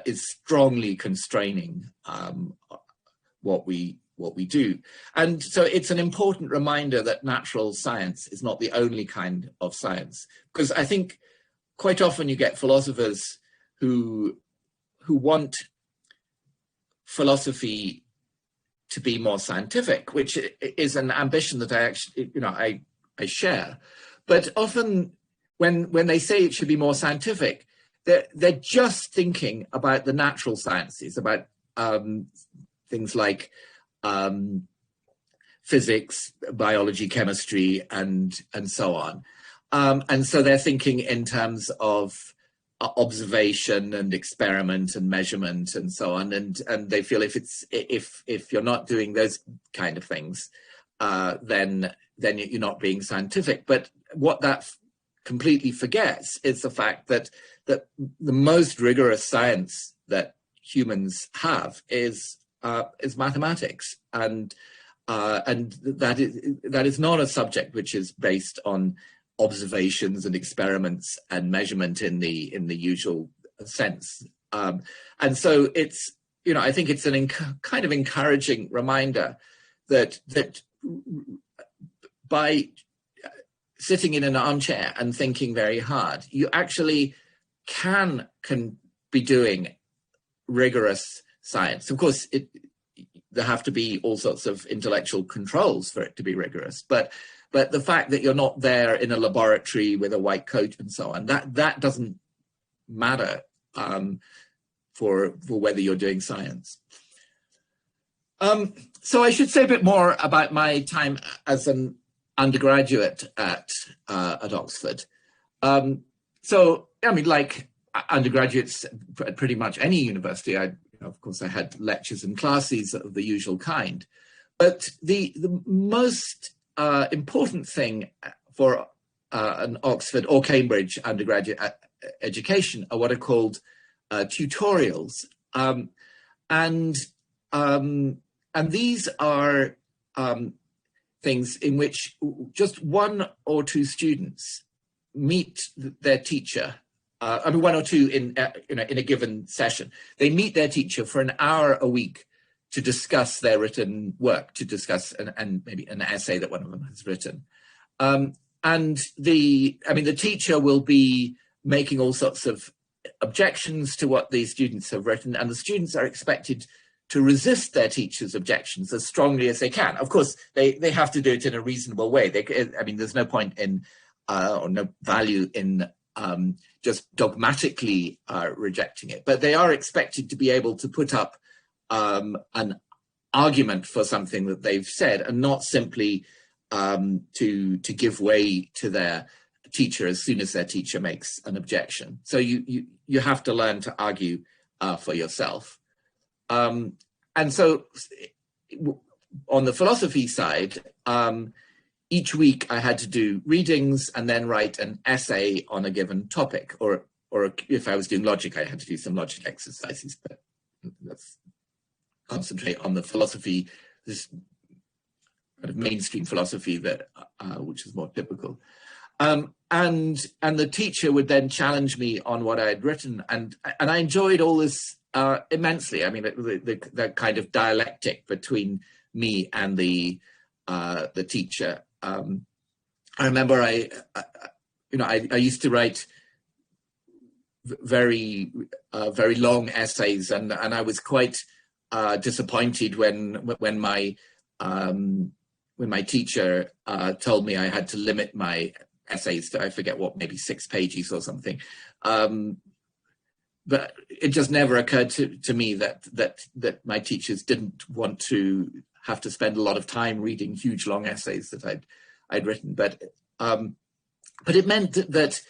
Speaker 3: is strongly constraining what we do. And so it's an important reminder that natural science is not the only kind of science, because I think quite often you get philosophers who want philosophy to be more scientific, which is an ambition that I actually, I share. But often when they say it should be more scientific, they're just thinking about the natural sciences, about things like physics, biology, chemistry, and so on. And so they're thinking in terms of observation and experiment and measurement and so on. And they feel if you're not doing those kind of things, then you're not being scientific. But what that completely forgets is the fact that the most rigorous science that humans have is mathematics, and that is not a subject which is based on observations and experiments and measurement in the usual sense. And so it's, I think it's an kind of encouraging reminder that by sitting in an armchair and thinking very hard, you actually can be doing rigorous science. Of course, there have to be all sorts of intellectual controls for it to be rigorous, but the fact that you're not there in a laboratory with a white coat and so on, that doesn't matter for whether you're doing science. So I should say a bit more about my time as an undergraduate at Oxford. So, I mean, like undergraduates at pretty much any university, of course, I had lectures and classes of the usual kind. But the most important thing for an Oxford or Cambridge undergraduate education are what are called tutorials, and these are things in which just one or two students meet their teacher. One or two in a given session. They meet their teacher for an hour a week to discuss their written work, to discuss and maybe an essay that one of them has written. And the teacher will be making all sorts of objections to what the students have written, and the students are expected to resist their teacher's objections as strongly as they can. Of course, they have to do it in a reasonable way. There's no point in, or no value in just dogmatically rejecting it, but they are expected to be able to put up an argument for something that they've said, and not simply to give way to their teacher as soon as their teacher makes an objection. So you have to learn to argue for yourself. And so on the philosophy side, each week I had to do readings and then write an essay on a given topic, or if I was doing logic, I had to do some logic exercises, but let's concentrate on the philosophy, this kind of mainstream philosophy that which is more typical. And the teacher would then challenge me on what I had written, and I enjoyed all this immensely. I mean, the kind of dialectic between me and the teacher. I remember I used to write very long essays, and I was quite disappointed when my teacher told me I had to limit my essays to, I forget what, maybe 6 pages or something. But it just never occurred to me that my teachers didn't want to have to spend a lot of time reading huge long essays that I'd written. But it meant that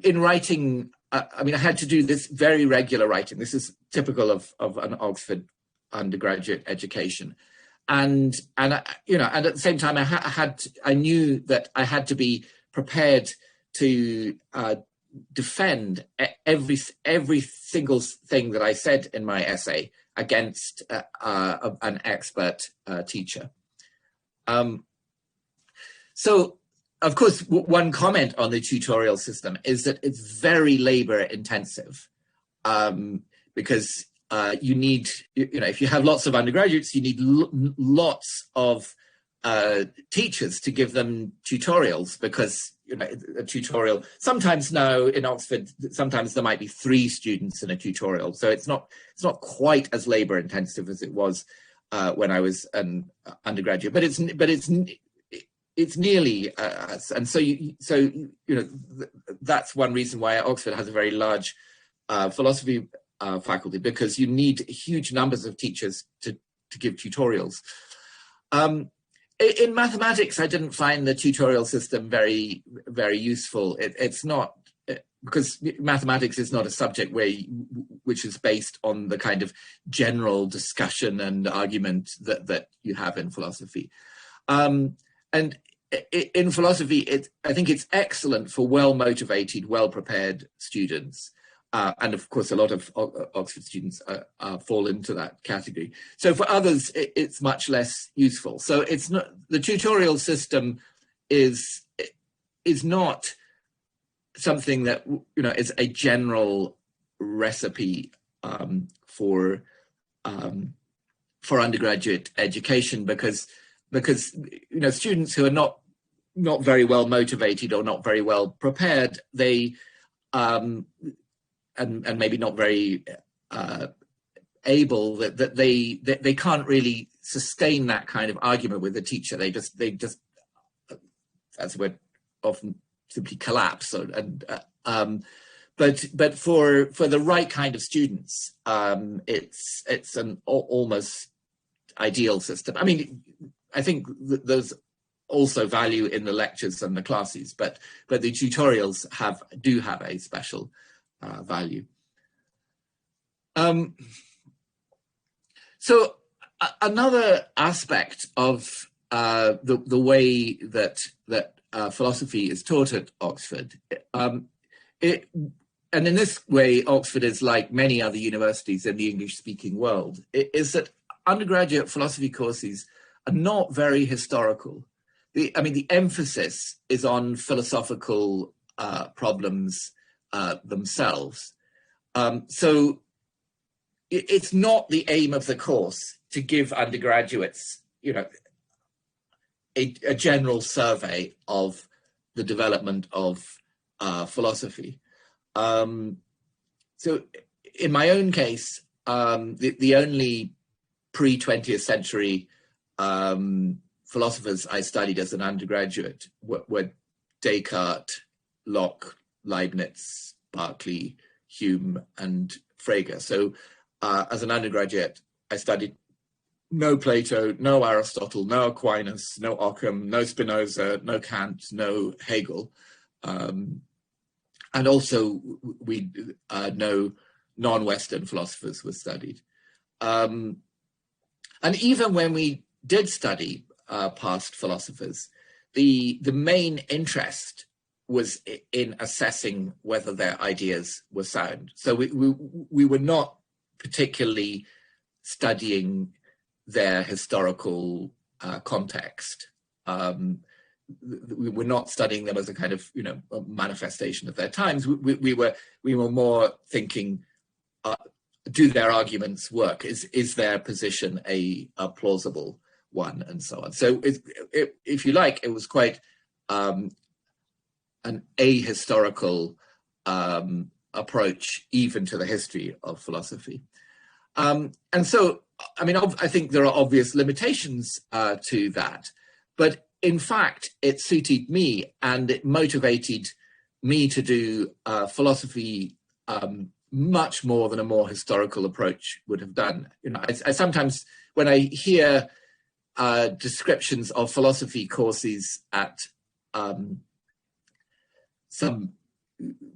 Speaker 3: in writing, I mean, I had to do this very regular writing. This is typical of an Oxford undergraduate education. And at the same time, I knew that I had to be prepared to defend every single thing that I said in my essay against an expert teacher. So, of course, one comment on the tutorial system is that it's very labor intensive, because you need, if you have lots of undergraduates, you need lots of teachers to give them tutorials, because a tutorial, sometimes now in Oxford, sometimes there might be 3 students in a tutorial, so it's not quite as labor intensive as it was when I was an undergraduate, but it's nearly and so that's one reason why Oxford has a very large philosophy faculty, because you need huge numbers of teachers to give tutorials. In mathematics, I didn't find the tutorial system very, very useful. It's not, because mathematics is not a subject which is based on the kind of general discussion and argument that you have in philosophy. And in philosophy, I think it's excellent for well-motivated, well-prepared students. And of course, a lot of Oxford students fall into that category. So for others, it's much less useful. So it's not, the tutorial system is not something that is a general recipe for undergraduate education, because students who are not very well motivated or not very well prepared, they and maybe not very able, that they can't really sustain that kind of argument with the teacher. They just as we're often simply collapse. But for the right kind of students, it's an almost ideal system. I mean, I think there's also value in the lectures and the classes, but the tutorials do have a special value. So another aspect of the way that philosophy is taught at Oxford, and in this way, Oxford is like many other universities in the English-speaking world, is that undergraduate philosophy courses are not very historical. The emphasis is on philosophical problems themselves. So it's not the aim of the course to give undergraduates, a general survey of the development of philosophy. So in my own case, the only pre-20th century philosophers I studied as an undergraduate were Descartes, Locke, Leibniz, Berkeley, Hume, and Frege. So as an undergraduate, I studied no Plato, no Aristotle, no Aquinas, no Occam, no Spinoza, no Kant, no Hegel. And also no non-Western philosophers were studied. And even when we did study past philosophers. The main interest was in assessing whether their ideas were sound. So we were not particularly studying their historical context. We were not studying them as a kind of, a manifestation of their times. We were more thinking, do their arguments work? Is their position a plausible one, and so on. So if you like, it was quite an ahistorical approach even to the history of philosophy. And so, I think there are obvious limitations to that, but in fact, it suited me and it motivated me to do philosophy much more than a more historical approach would have done. I sometimes, when I hear descriptions of philosophy courses at some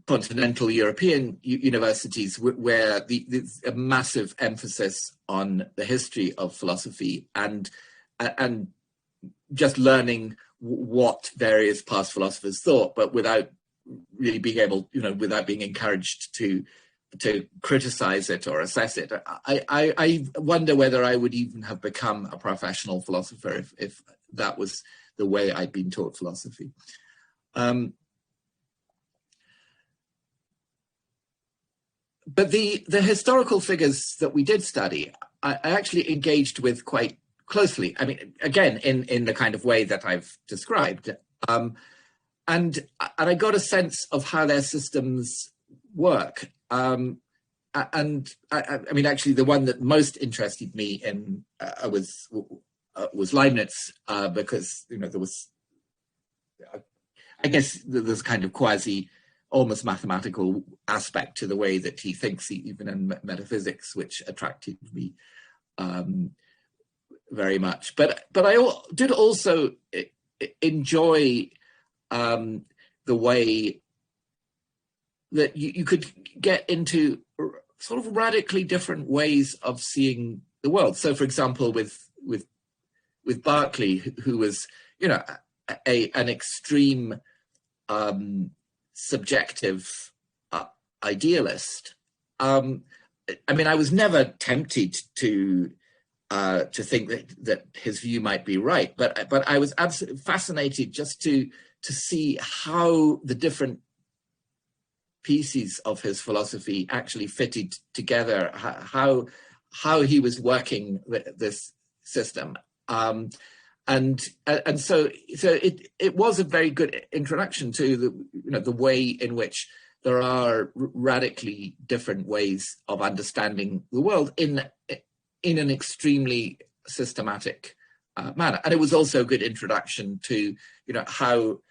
Speaker 3: continental European universities where there's a massive emphasis on the history of philosophy and just learning what various past philosophers thought, but without really being able, without being encouraged to criticize it or assess it. I wonder whether I would even have become a professional philosopher if that was the way I'd been taught philosophy. But the historical figures that we did study, I actually engaged with quite closely. Again, in the kind of way that I've described. And I got a sense of how their systems work. And actually the one that most interested me in was Leibniz, because, there was, I guess there's kind of almost mathematical aspect to the way that he thinks, even in metaphysics, which attracted me very much. But I did also enjoy the way that you could get into sort of radically different ways of seeing the world. So, for example, with Berkeley, who was, an extreme subjective idealist. I was never tempted to think that his view might be right, but I was absolutely fascinated just to see how the different pieces of his philosophy actually fitted together, how he was working this system. And so it was a very good introduction to the way in which there are radically different ways of understanding the world in an extremely systematic manner. And it was also a good introduction to how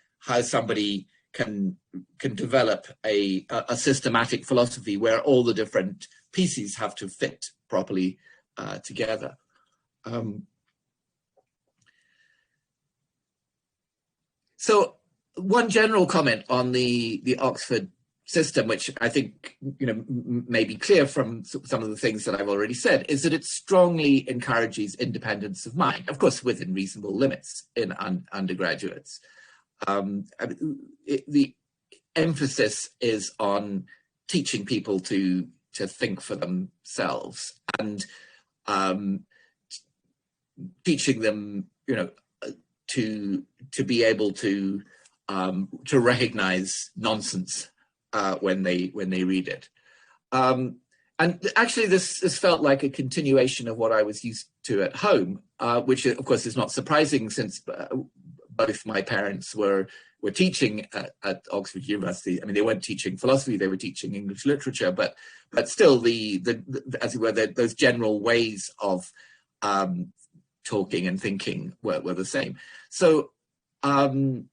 Speaker 3: somebody can develop a systematic philosophy where all the different pieces have to fit properly together. So one general comment on the Oxford system, which I think may be clear from some of the things that I've already said, is that it strongly encourages independence of mind, of course within reasonable limits in undergraduates. The emphasis is on teaching people to think for themselves and teaching them, to be able to recognize nonsense when they read it. And actually, this felt like a continuation of what I was used to at home, which of course is not surprising since both my parents were teaching at Oxford University. They weren't teaching philosophy; they were teaching English literature. But still, as it were, those general ways of talking and thinking were the same. So, in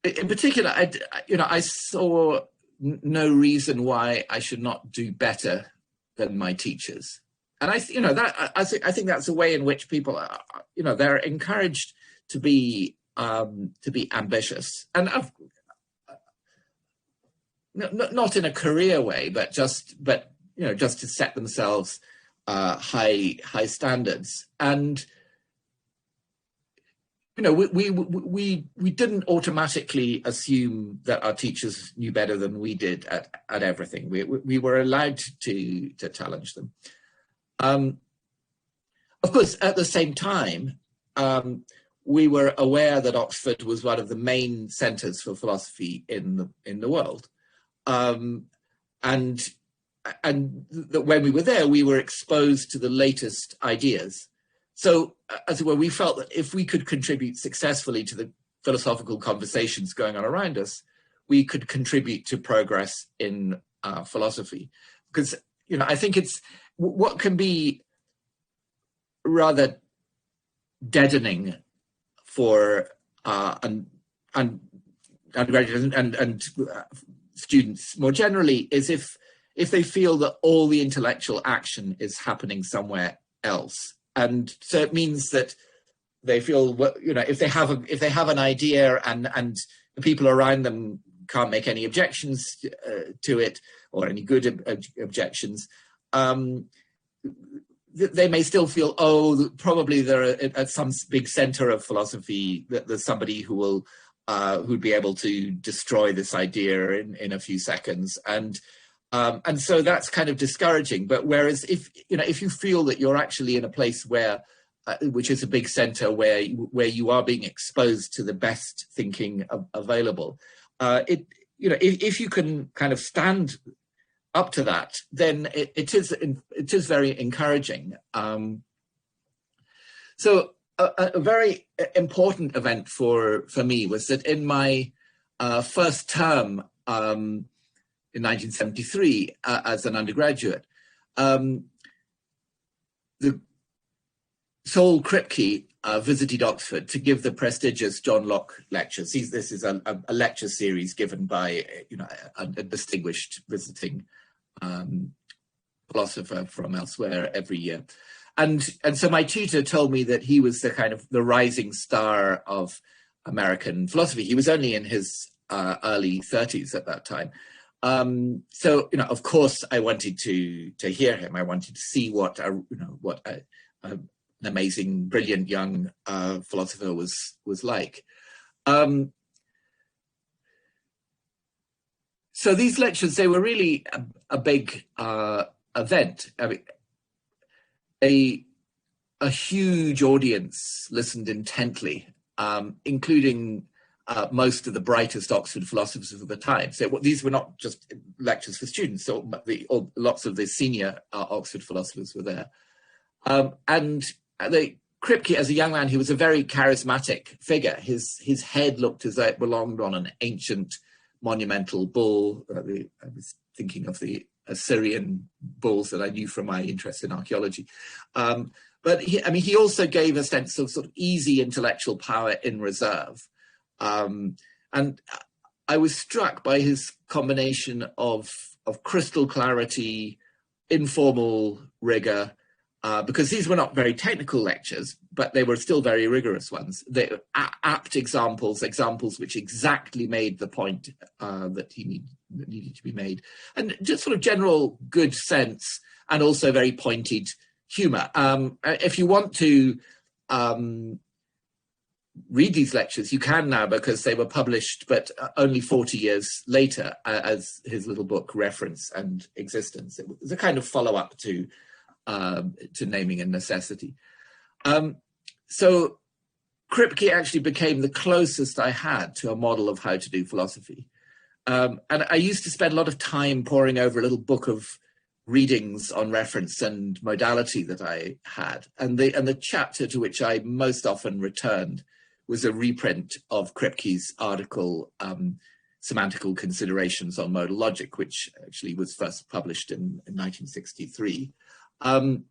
Speaker 3: particular, I saw no reason why I should not do better than my teachers, and I think that's a way in which people are, they're encouraged to be ambitious, and not in a career way, but just to set themselves high standards. And you know, we didn't automatically assume that our teachers knew better than we did at everything. We were allowed to challenge them. Of course, at the same time, we were aware that Oxford was one of the main centres for philosophy in the world, and that when we were there, we were exposed to the latest ideas. So, as it were, we felt that if we could contribute successfully to the philosophical conversations going on around us, we could contribute to progress in philosophy. Because, you know, I think it's what can be rather deadening for undergraduates and students more generally is if they feel that all the intellectual action is happening somewhere else. And so it means that they feel, you know, if they have an idea and the people around them can't make any objections to it or any good objections, they may still feel, oh, probably they're at some big center of philosophy that there's somebody who will who'd be able to destroy this idea in a few seconds, and so that's kind of discouraging. But whereas if you feel that you're actually in a place where which is a big center where you are being exposed to the best thinking available, if you can kind of stand up to that, then it is very encouraging. So a very important event for me was that in my first term in 1973 as an undergraduate, the Saul Kripke visited Oxford to give the prestigious John Locke lectures. This is a lecture series given by a distinguished visiting philosopher from elsewhere every year, and so my tutor told me that he was the rising star of American philosophy. He was only in his early 30s at that time. So of course, I wanted to hear him. I wanted to see what an amazing, brilliant young philosopher was like. So these lectures, they were really a big event. I mean, a huge audience listened intently, including most of the brightest Oxford philosophers of the time. So these were not just lectures for students, so lots of the senior Oxford philosophers were there. And Kripke, as a young man, he was a very charismatic figure. His head looked as though it belonged on an ancient monumental bull. I was thinking of the Assyrian bulls that I knew from my interest in archaeology. But he also gave a sense of sort of easy intellectual power in reserve. And I was struck by his combination of crystal clarity, informal rigor, because these were not very technical lectures, but they were still very rigorous ones. They were apt examples which exactly made the point that needed to be made, and just sort of general good sense and also very pointed humor. If you want to read these lectures, you can now, because they were published, but only 40 years later, as his little book Reference and Existence. It was a kind of follow-up to Naming and Necessity. So Kripke actually became the closest I had to a model of how to do philosophy. And I used to spend a lot of time poring over a little book of readings on reference and modality that I had. And the chapter to which I most often returned was a reprint of Kripke's article, Semantical Considerations on Modal Logic, which actually was first published in 1963. And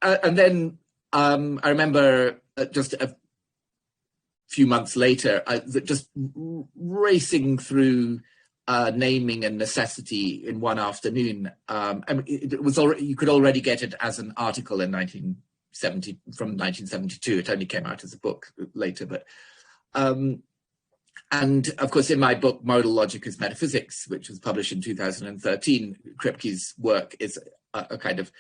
Speaker 3: then I remember just a few months later, just racing through Naming and Necessity in one afternoon. It was already, you could already get it as an article in 1972. It only came out as a book later, but and of course, in my book, Modal Logic is Metaphysics, which was published in 2013, Kripke's work is a kind of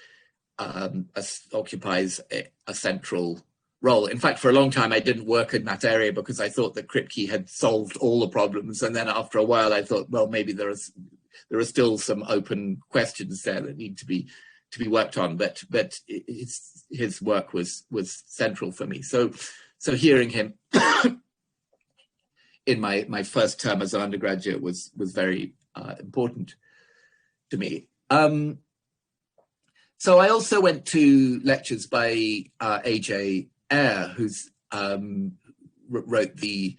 Speaker 3: occupies a central role. In fact, for a long time, I didn't work in that area because I thought that Kripke had solved all the problems. And then after a while, I thought, well, maybe there are still some open questions there that need to be worked on. But his work was central for me. So hearing him in my first term as an undergraduate was very important to me. So I also went to lectures by A.J. Ayer, who's wrote the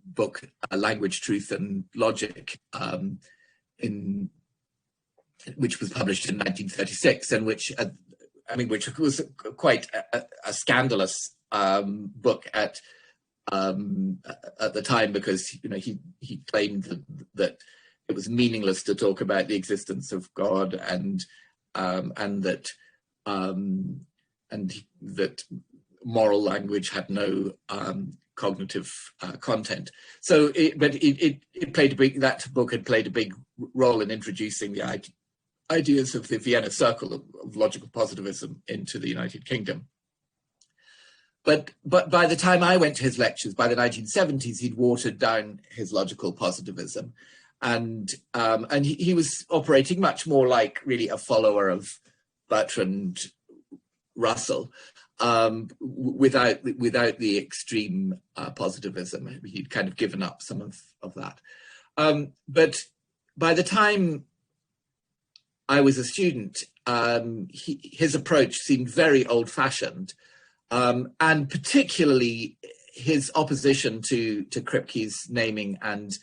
Speaker 3: book Language, Truth and Logic, which was published in 1936, and which was quite a scandalous book at the time, because he claimed that it was meaningless to talk about the existence of God, and that moral language had no cognitive content. So, that book had played a big role in introducing the ideas of the Vienna Circle of logical positivism into the United Kingdom. But by the time I went to his lectures, by the 1970s, he'd watered down his logical positivism, and he was operating much more like really a follower of Bertrand Russell, without the extreme positivism. He'd kind of given up some of that. But by the time I was a student, his approach seemed very old-fashioned, and particularly his opposition to Kripke's naming and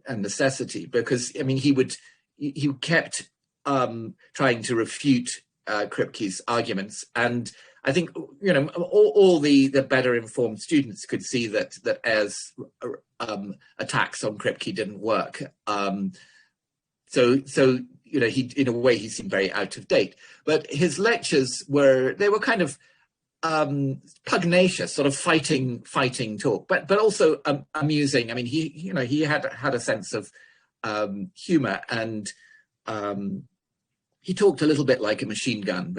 Speaker 3: necessity, because he kept trying to refute Kripke's arguments, and I think all the better informed students could see that Ayer's attacks on Kripke didn't work. So he, in a way, he seemed very out of date. But his lectures were kind of pugnacious, sort of fighting talk, but also amusing. I mean, he had a sense of humor, and he talked a little bit like a machine gun.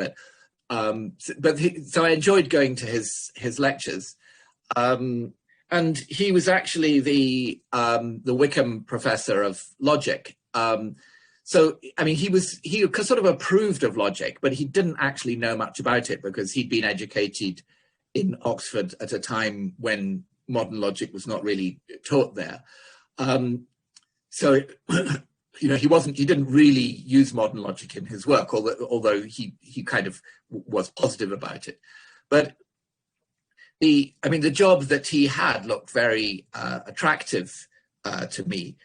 Speaker 3: So I enjoyed going to his lectures, and he was actually the Wickham Professor of Logic. So, I mean, he sort of approved of logic, but he didn't actually know much about it because he'd been educated in Oxford at a time when modern logic was not really taught there. So, he didn't really use modern logic in his work, although he kind of was positive about it. But the job that he had looked very attractive to me,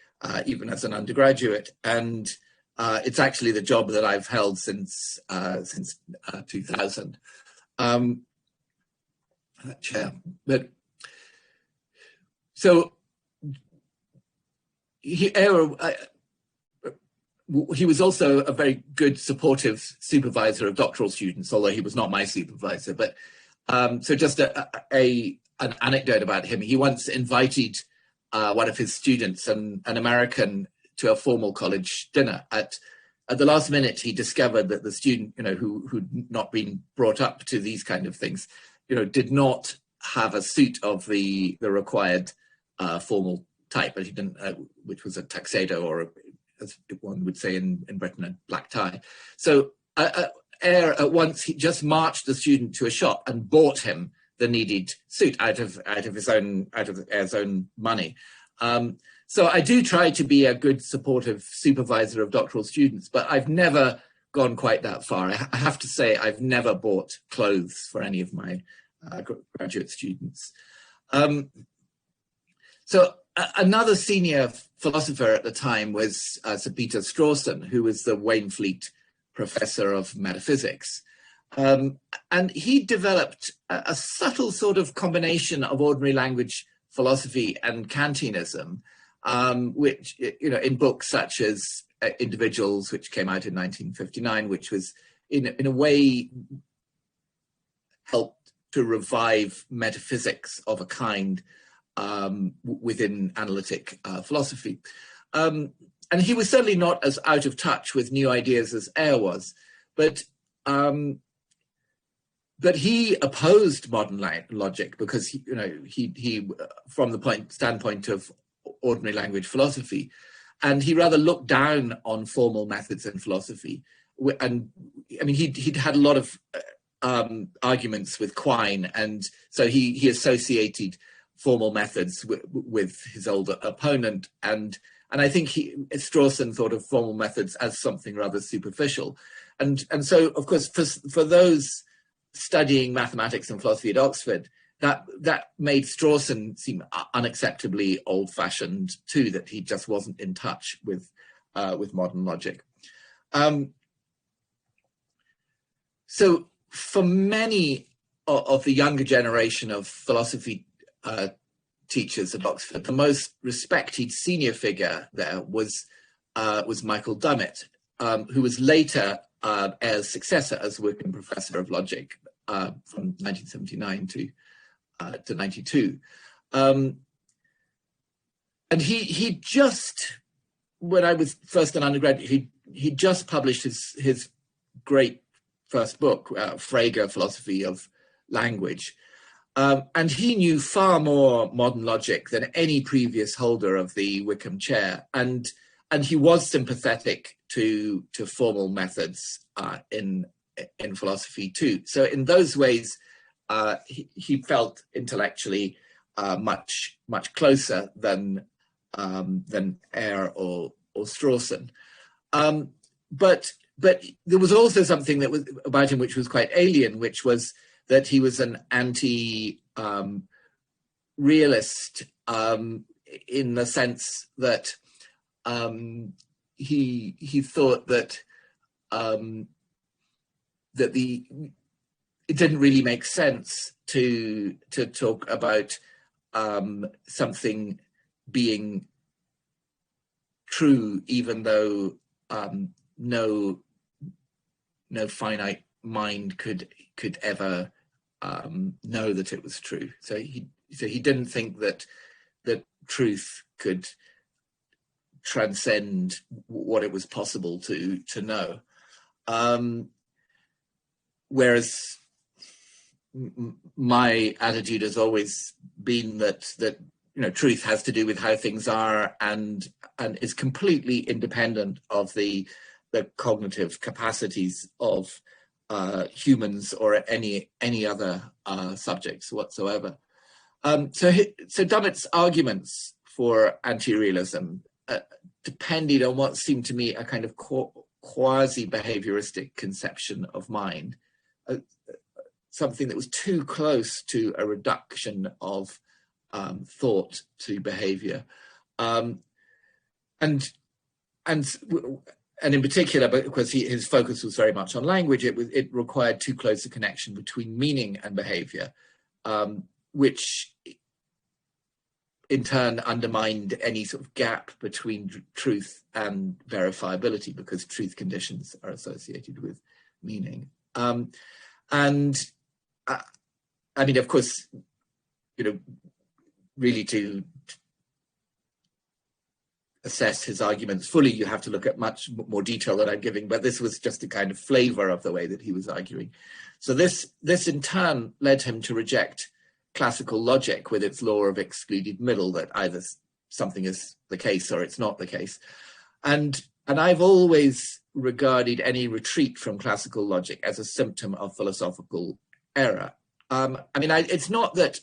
Speaker 3: even as an undergraduate, and it's actually the job that I've held since 2000. Chair, but so he was also a very good supportive supervisor of doctoral students, although he was not my supervisor. But so just an anecdote about him: he once invited one of his students, an American, to a formal college dinner. At the last minute, he discovered that the student, who'd not been brought up to these kind of things, did not have a suit of the required formal type, but he didn't, which was a tuxedo, or as one would say in Britain, a black tie. So Ayer at once, he just marched the student to a shop and bought him the needed suit out of Ayer's own money. So I do try to be a good supportive supervisor of doctoral students, but I've never gone quite that far. I have to say I've never bought clothes for any of my graduate students. So another senior philosopher at the time was Sabita Strawson, who was the Waynflete Professor of Metaphysics. And he developed a subtle sort of combination of ordinary language philosophy and Kantianism, which, in books such as Individuals, which came out in 1959, which was in a way helped to revive metaphysics of a kind within analytic philosophy. And he was certainly not as out of touch with new ideas as Ayer was, but but he opposed modern logic because he from the standpoint of ordinary language philosophy, and he rather looked down on formal methods in philosophy. And I mean, he'd had a lot of arguments with Quine, and so he associated formal methods with his older opponent, and I think Strawson thought of formal methods as something rather superficial, and so of course for those studying mathematics and philosophy at Oxford, that made Strawson seem unacceptably old-fashioned too, that he just wasn't in touch with modern logic. So for many of the younger generation of philosophy teachers at Oxford, the most respected senior figure there was Michael Dummett, who was later Ayer's successor as Wickham Professor of Logic from 1979 to 92. And he just, when I was first an undergraduate, he just published his great first book, Frege, Philosophy of Language. And he knew far more modern logic than any previous holder of the Wickham chair. And he was sympathetic to formal methods in philosophy too. So in those ways, he felt intellectually much closer than Ayer or Strawson. But there was also something that was about him which was quite alien, which was that he was an anti-realist in the sense that he thought that it didn't really make sense to talk about something being true, even though no finite mind could ever know that it was true. So he didn't think that truth could transcend what it was possible to know. Whereas my attitude has always been that truth has to do with how things are and is completely independent of the cognitive capacities of humans or any other subjects whatsoever. So Dummett's arguments for anti-realism depended on what seemed to me a kind of quasi-behavioristic conception of mind, something that was too close to a reduction of thought to behavior, and in particular, because his focus was very much on language, it required too close a connection between meaning and behavior, which in turn undermined any sort of gap between truth and verifiability, because truth conditions are associated with meaning. And I mean, of course, really to assess his arguments fully, you have to look at much more detail than I'm giving, but this was just a kind of flavor of the way that he was arguing. So this in turn led him to reject classical logic with its law of excluded middle, that either something is the case or it's not the case. And I've always regarded any retreat from classical logic as a symptom of philosophical error. I mean, it's not that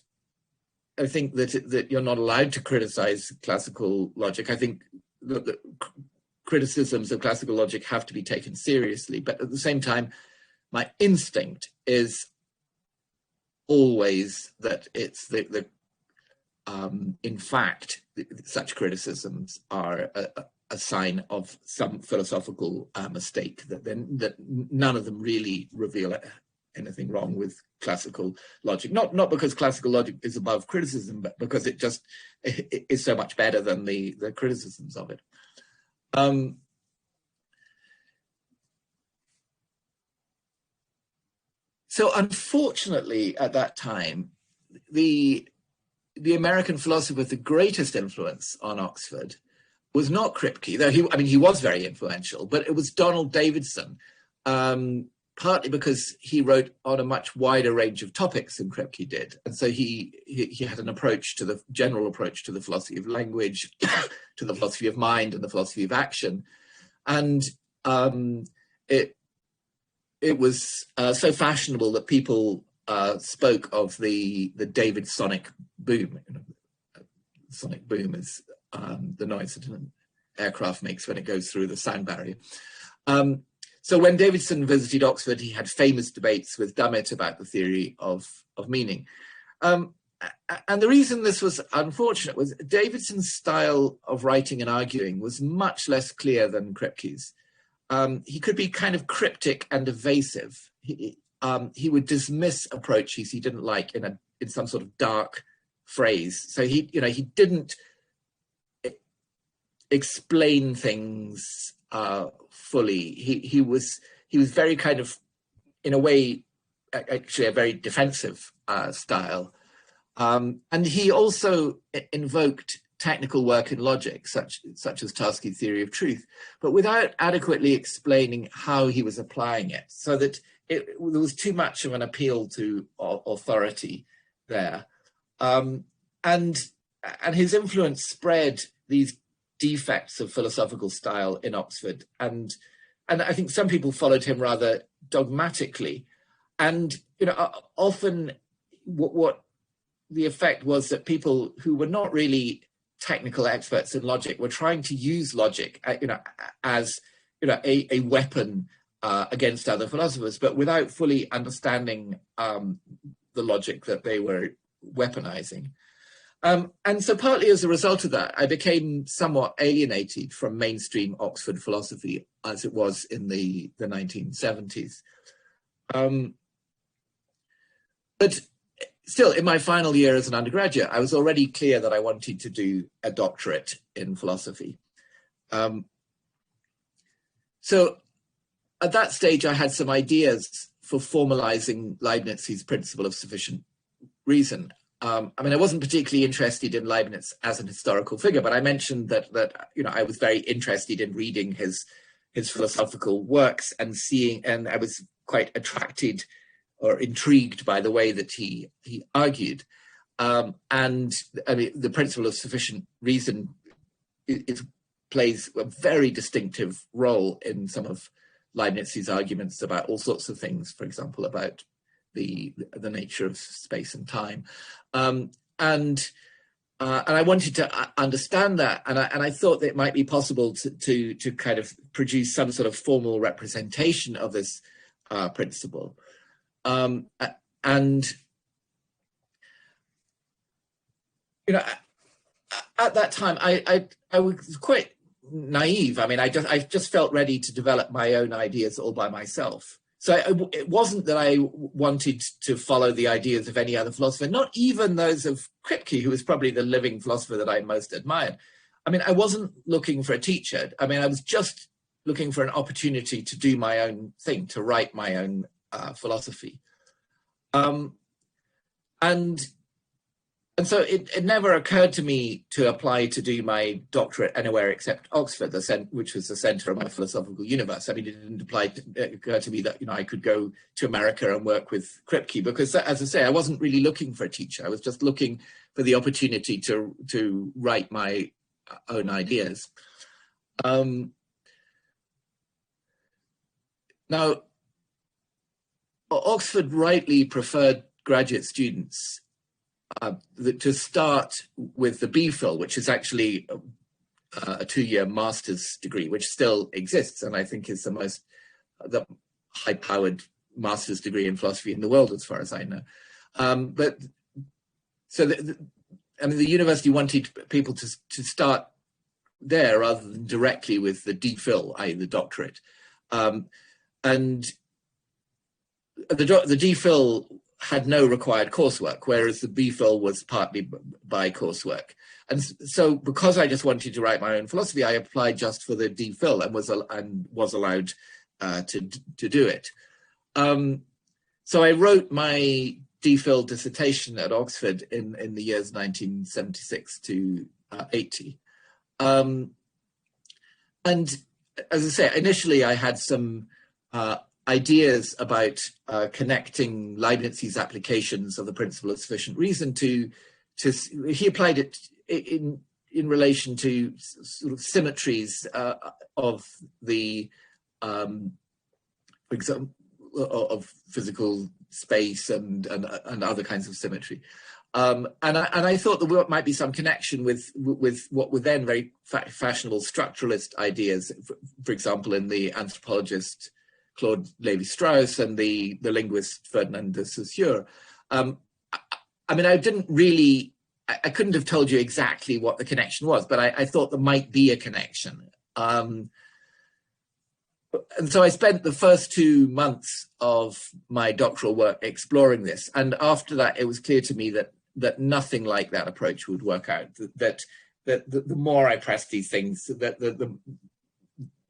Speaker 3: I think that you're not allowed to criticize classical logic. I think that criticisms of classical logic have to be taken seriously, but at the same time, my instinct is always that it's in fact, such criticisms are a sign of some philosophical mistake, that none of them really reveal anything wrong with classical logic. Not because classical logic is above criticism, but because it just is so much better than the criticisms of it. So unfortunately, at that time, the American philosopher with the greatest influence on Oxford was not Kripke, though he was very influential, but it was Donald Davidson, partly because he wrote on a much wider range of topics than Kripke did. And so he had an approach to the general approach to the philosophy of language, to the philosophy of mind and the philosophy of action. And it was so fashionable that people spoke of the David sonic boom. Sonic boom is the noise that an aircraft makes when it goes through the sound barrier. So when Davidson visited Oxford, he had famous debates with Dummett about the theory of meaning. And the reason this was unfortunate was Davidson's style of writing and arguing was much less clear than Kripke's. He could be kind of cryptic and evasive. He would dismiss approaches he didn't like in some sort of dark phrase. So he didn't explain things fully. He was very kind of, in a way, actually a very defensive style. And he also invoked technical work in logic, such as Tarski's theory of truth, but without adequately explaining how he was applying it, so that there was too much of an appeal to authority there. And his influence spread these defects of philosophical style in Oxford, and I think some people followed him rather dogmatically, and often what the effect was that people who were not really technical experts in logic were trying to use logic as a weapon against other philosophers, but without fully understanding the logic that they were weaponizing. And so partly as a result of that, I became somewhat alienated from mainstream Oxford philosophy as it was in the 1970s. But still, in my final year as an undergraduate, I was already clear that I wanted to do a doctorate in philosophy. So at that stage, I had some ideas for formalizing Leibniz's principle of sufficient reason. I wasn't particularly interested in Leibniz as an historical figure, but I mentioned that I was very interested in reading his philosophical works and I was quite attracted or intrigued by the way that he argued. And the principle of sufficient reason plays a very distinctive role in some of Leibniz's arguments about all sorts of things, for example, about the nature of space and time. And I wanted to understand that, and I thought that it might be possible to kind of produce some sort of formal representation of this principle. At that time, I was quite naive. I just felt ready to develop my own ideas all by myself. So it wasn't that I wanted to follow the ideas of any other philosopher, not even those of Kripke, who was probably the living philosopher that I most admired. I wasn't looking for a teacher. I was just looking for an opportunity to do my own thing, to write my own philosophy. And so it never occurred to me to apply to do my doctorate anywhere except Oxford, which was the center of my philosophical universe. It didn't occur to me that I could go to America and work with Kripke, because, as I say, I wasn't really looking for a teacher. I was just looking for the opportunity to write my own ideas. Now, Oxford rightly preferred graduate students to start with the BPhil, which is actually a 2-year master's degree, which still exists, and I think is the high-powered master's degree in philosophy in the world, as far as I know. The university wanted people to start there rather than directly with the DPhil, i.e. the doctorate. And the DPhil had no required coursework, whereas the BPhil was partly by coursework. And so because I just wanted to write my own philosophy, I applied just for the DPhil and was allowed to do it. So I wrote my DPhil dissertation at Oxford in the years 1976 to 80. And as I say, initially I had some ideas about connecting Leibniz's applications of the principle of sufficient reason to he applied it in relation to sort of symmetries of the, for example, of physical space and other kinds of symmetry. And I thought there might be some connection with what were then very fashionable structuralist ideas, for example, in the anthropologist Claude Lévi-Strauss and the linguist Ferdinand de Saussure. I mean, I couldn't have told you exactly what the connection was, but I thought there might be a connection. And so I spent the first 2 months of my doctoral work exploring this. And after that, it was clear to me that nothing like that approach would work out, that the more I pressed these things, that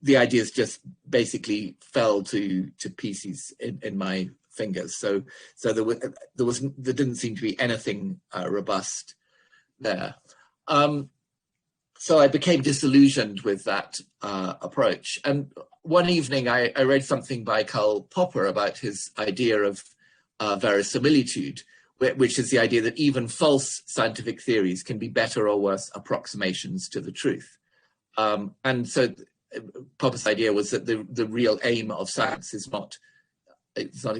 Speaker 3: the ideas just basically fell to pieces in my fingers. So there didn't seem to be anything robust there. So I became disillusioned with that approach. And one evening I read something by Karl Popper about his idea of verisimilitude, which is the idea that even false scientific theories can be better or worse approximations to the truth. And so Popper's idea was that the real aim of science is it's not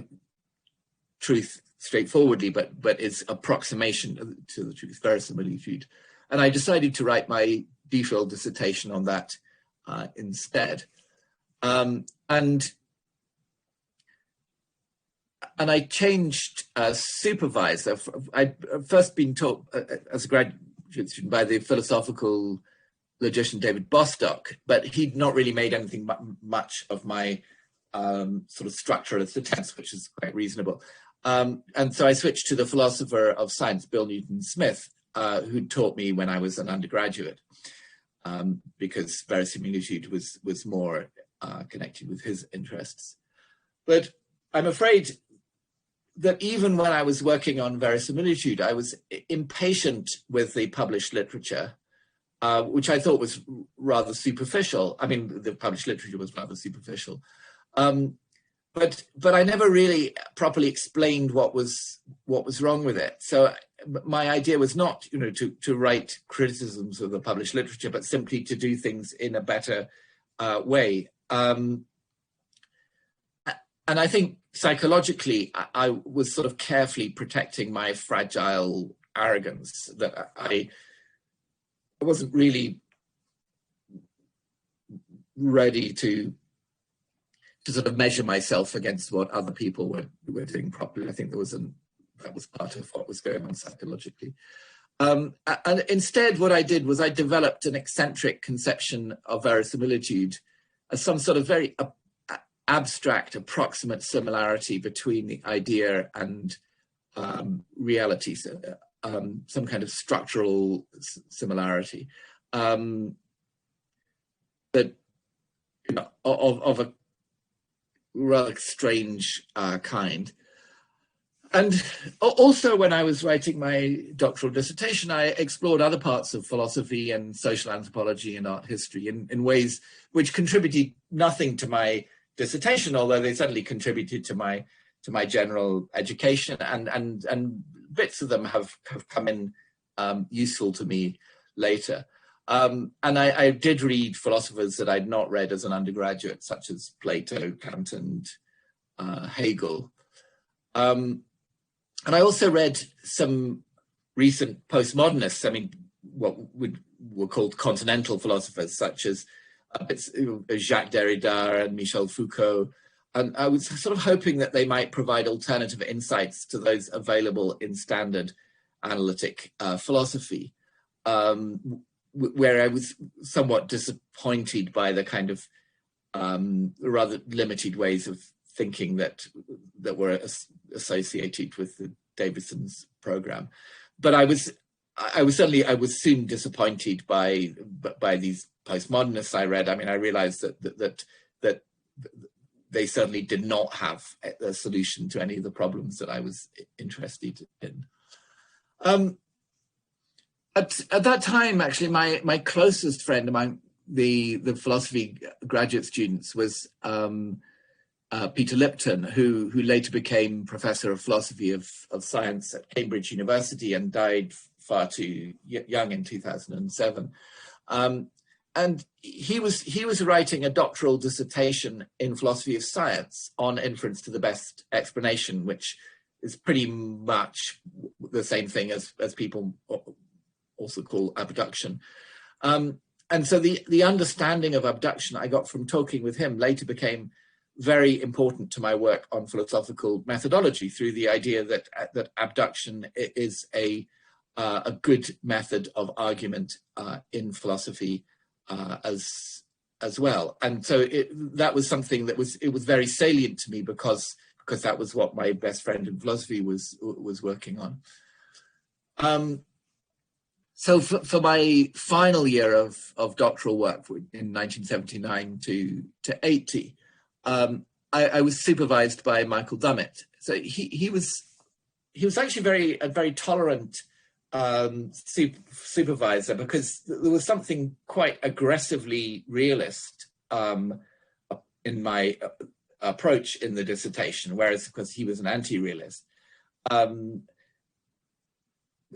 Speaker 3: truth straightforwardly, but is approximation to the truth, verisimilitude. And I decided to write my doctoral dissertation on that instead. And I changed supervisor. I'd first been taught as a graduate student by the philosophical logician David Bostock, but he'd not really made anything much of my sort of structuralist attempts, which is quite reasonable. And so I switched to the philosopher of science, Bill Newton Smith, who taught me when I was an undergraduate, because verisimilitude was more connected with his interests. But I'm afraid that even when I was working on verisimilitude, I was impatient with the published literature, which I thought was rather superficial. I mean, the published literature was rather superficial. But I never really properly explained what was wrong with it. So my idea was not, to write criticisms of the published literature, but simply to do things in a better way. And I think psychologically, I was sort of carefully protecting my fragile arrogance, that I wasn't really ready to sort of measure myself against what other people were doing properly. I think that was part of what was going on psychologically. And instead, what I did was I developed an eccentric conception of verisimilitude as some sort of very abstract, approximate similarity between the idea and reality, so, some kind of structural similarity that of a rather strange kind. And also when I was writing my doctoral dissertation, I explored other parts of philosophy and social anthropology and art history in ways which contributed nothing to my dissertation, although they certainly contributed to my general education, and bits of them have come in useful to me later. And I did read philosophers that I'd not read as an undergraduate, such as Plato, Kant, and Hegel. And I also read some recent postmodernists, I mean, what were called continental philosophers, such as Jacques Derrida and Michel Foucault. And I was sort of hoping that they might provide alternative insights to those available in standard analytic philosophy, where I was somewhat disappointed by the kind of rather limited ways of thinking that were associated with the Davidson's program. But I was soon disappointed by these postmodernists I read. I mean, I realized that they certainly did not have a solution to any of the problems that I was interested in. At that time, actually, my closest friend among the philosophy graduate students was Peter Lipton, who later became Professor of Philosophy of Science at Cambridge University and died far too young in 2007. And he was writing a doctoral dissertation in philosophy of science on inference to the best explanation, which is pretty much the same thing as people also call abduction. And so the understanding of abduction I got from talking with him later became very important to my work on philosophical methodology, through the idea that abduction is a good method of argument in philosophy as well. And so that was something that was very salient to me because that was what my best friend in philosophy was working on. So for my final year of doctoral work in 1979 to 80, I was supervised by Michael Dummett. So he was actually a very tolerant supervisor, because there was something quite aggressively realist in my approach in the dissertation, whereas because he was an anti-realist. And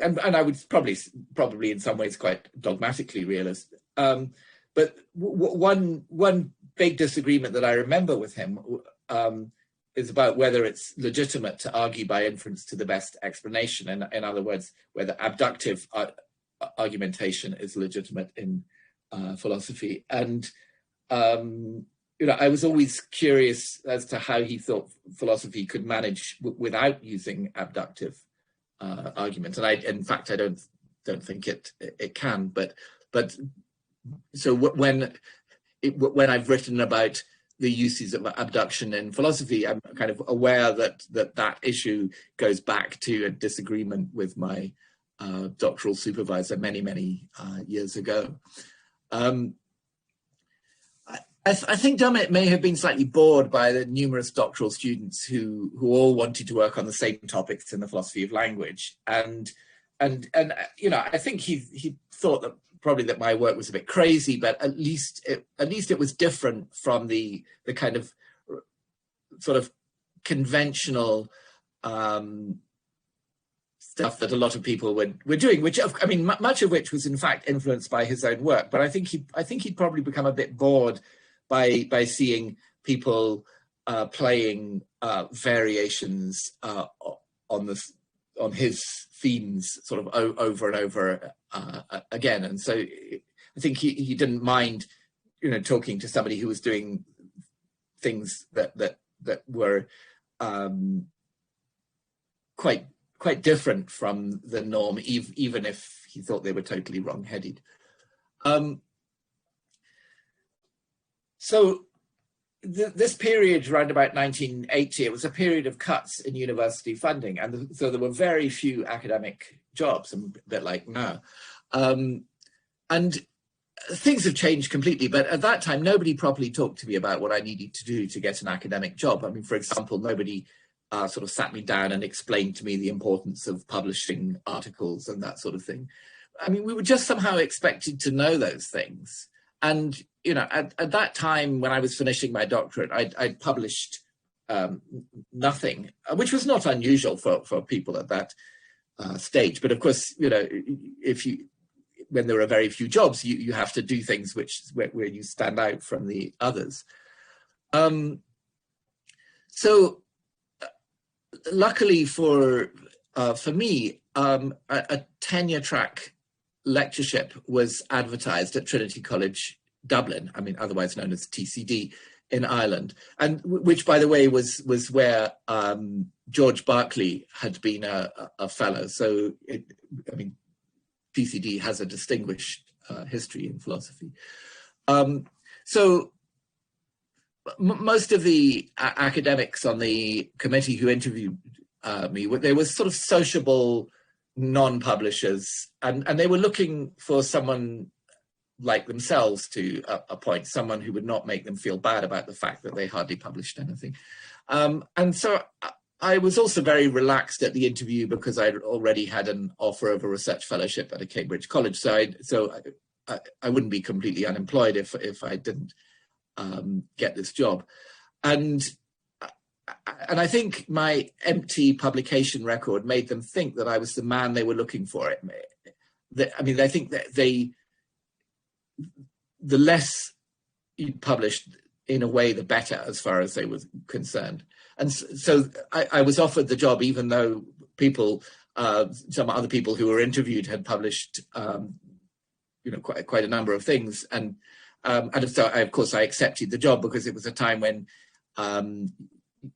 Speaker 3: I would probably in some ways quite dogmatically realist. But one big disagreement that I remember with him is about whether it's legitimate to argue by inference to the best explanation. In other words, whether abductive argumentation is legitimate in philosophy. And I was always curious as to how he thought philosophy could manage without using abductive argument. And in fact, I don't think it can. But so when I've written about the uses of abduction in philosophy, I'm kind of aware that issue goes back to a disagreement with my doctoral supervisor many years ago. I think Dummett may have been slightly bored by the numerous doctoral students who all wanted to work on the same topics in the philosophy of language, and I think he thought that probably that my work was a bit crazy, but at least it was different from the kind of sort of conventional stuff that a lot of people were doing, which much of which was in fact influenced by his own work. But I think he'd probably become a bit bored by seeing people playing variations on his themes sort of over and over again. And so I think he didn't mind, talking to somebody who was doing things that were quite different from the norm, even if he thought they were totally wrong-headed. So this period, around about 1980, it was a period of cuts in university funding, and so there were very few academic jobs, a bit like now. And things have changed completely, but at that time, nobody properly talked to me about what I needed to do to get an academic job. I mean, for example, nobody sort of sat me down and explained to me the importance of publishing articles and that sort of thing. I mean, we were just somehow expected to know those things. And, at that time when I was finishing my doctorate, I'd published nothing, which was not unusual for people at that stage. But of course, when there are very few jobs, you have to do things where you stand out from the others. So luckily for me, a tenure track lectureship was advertised at Trinity College Dublin, otherwise known as TCD, in Ireland, and which, by the way, was where George Berkeley had been a fellow. So, TCD has a distinguished history in philosophy. So most of the academics on the committee who interviewed me, they were sort of sociable non-publishers, and they were looking for someone like themselves to appoint, someone who would not make them feel bad about the fact that they hardly published anything. And so I was also very relaxed at the interview because I already had an offer of a research fellowship at a Cambridge college. So I wouldn't be completely unemployed if I didn't get this job. And and I think my empty publication record made them think that I was the man they were looking for. I mean, I think that the less you published, in a way, the better, as far as they were concerned. And so I was offered the job, even though people, some other people who were interviewed had published, quite a number of things. And so, of course, I accepted the job because it was a time when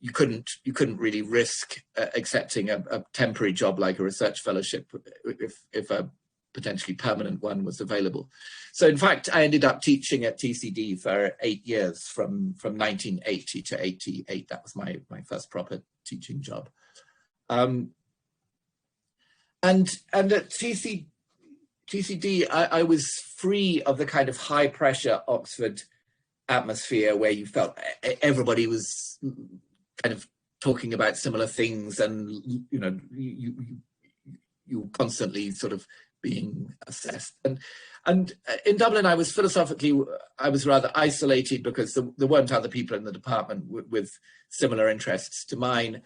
Speaker 3: you couldn't really risk accepting a temporary job like a research fellowship if a potentially permanent one was available. So in fact, I ended up teaching at TCD for 8 years, from 1980 to 88. That was my first proper teaching job. And at TCD, I was free of the kind of high pressure Oxford atmosphere where you felt everybody was kind of talking about similar things, and you constantly sort of being assessed. And in Dublin, I was rather isolated because there weren't other people in the department with similar interests to mine.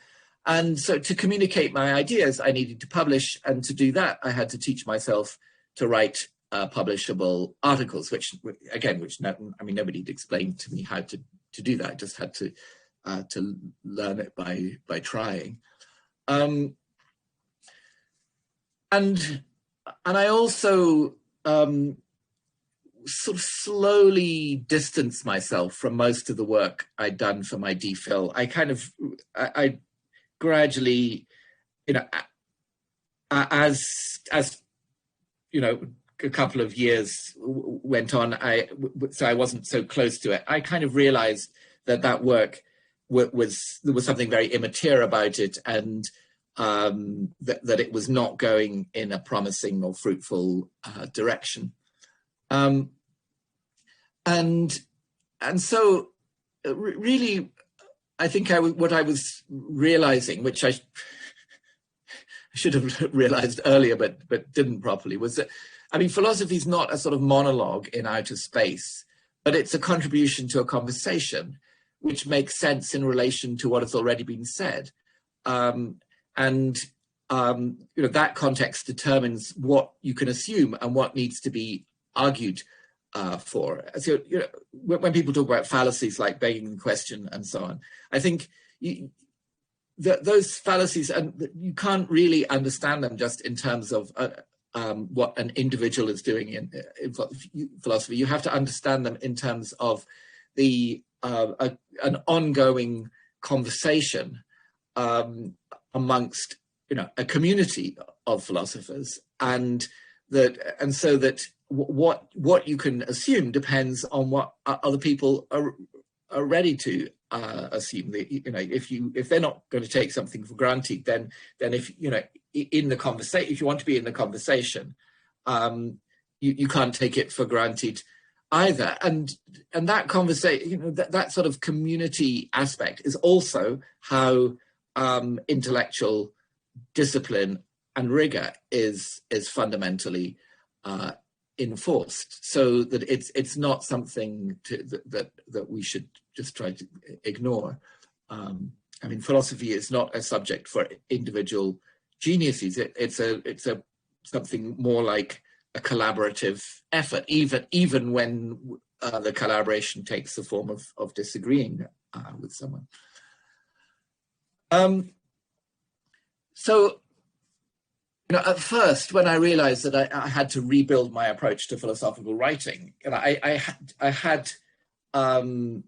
Speaker 3: And so to communicate my ideas, I needed to publish. And to do that, I had to teach myself to write publishable articles, which nobody had explained to me how to do that. I just had to learn it by trying. And I also sort of slowly distanced myself from most of the work I'd done for my DPhil. I gradually, as a couple of years went on, so I wasn't so close to it. I kind of realized that work there was something very immature about it, and that it was not going in a promising or fruitful direction. And so really, I think what I was realizing, which I should have realized earlier, but didn't properly, was that, philosophy is not a sort of monologue in outer space, but it's a contribution to a conversation which makes sense in relation to what has already been said. That context determines what you can assume and what needs to be argued for. So, when people talk about fallacies like begging the question and so on, I think those fallacies, and you can't really understand them just in terms of what an individual is doing in philosophy. You have to understand them in terms of an ongoing conversation amongst a community of philosophers, and so that what you can assume depends on what other people are ready to assume. If they're not going to take something for granted, then if in the conversation, if you want to be in the conversation, you can't take it for granted either. And that conversation, that sort of community aspect is also how intellectual discipline and rigor is fundamentally enforced, so that it's not something that we should just try to ignore. Philosophy is not a subject for individual geniuses. It's something more like a collaborative effort, even when the collaboration takes the form of disagreeing with someone. So, at first, when I realized that I had to rebuild my approach to philosophical writing, I had the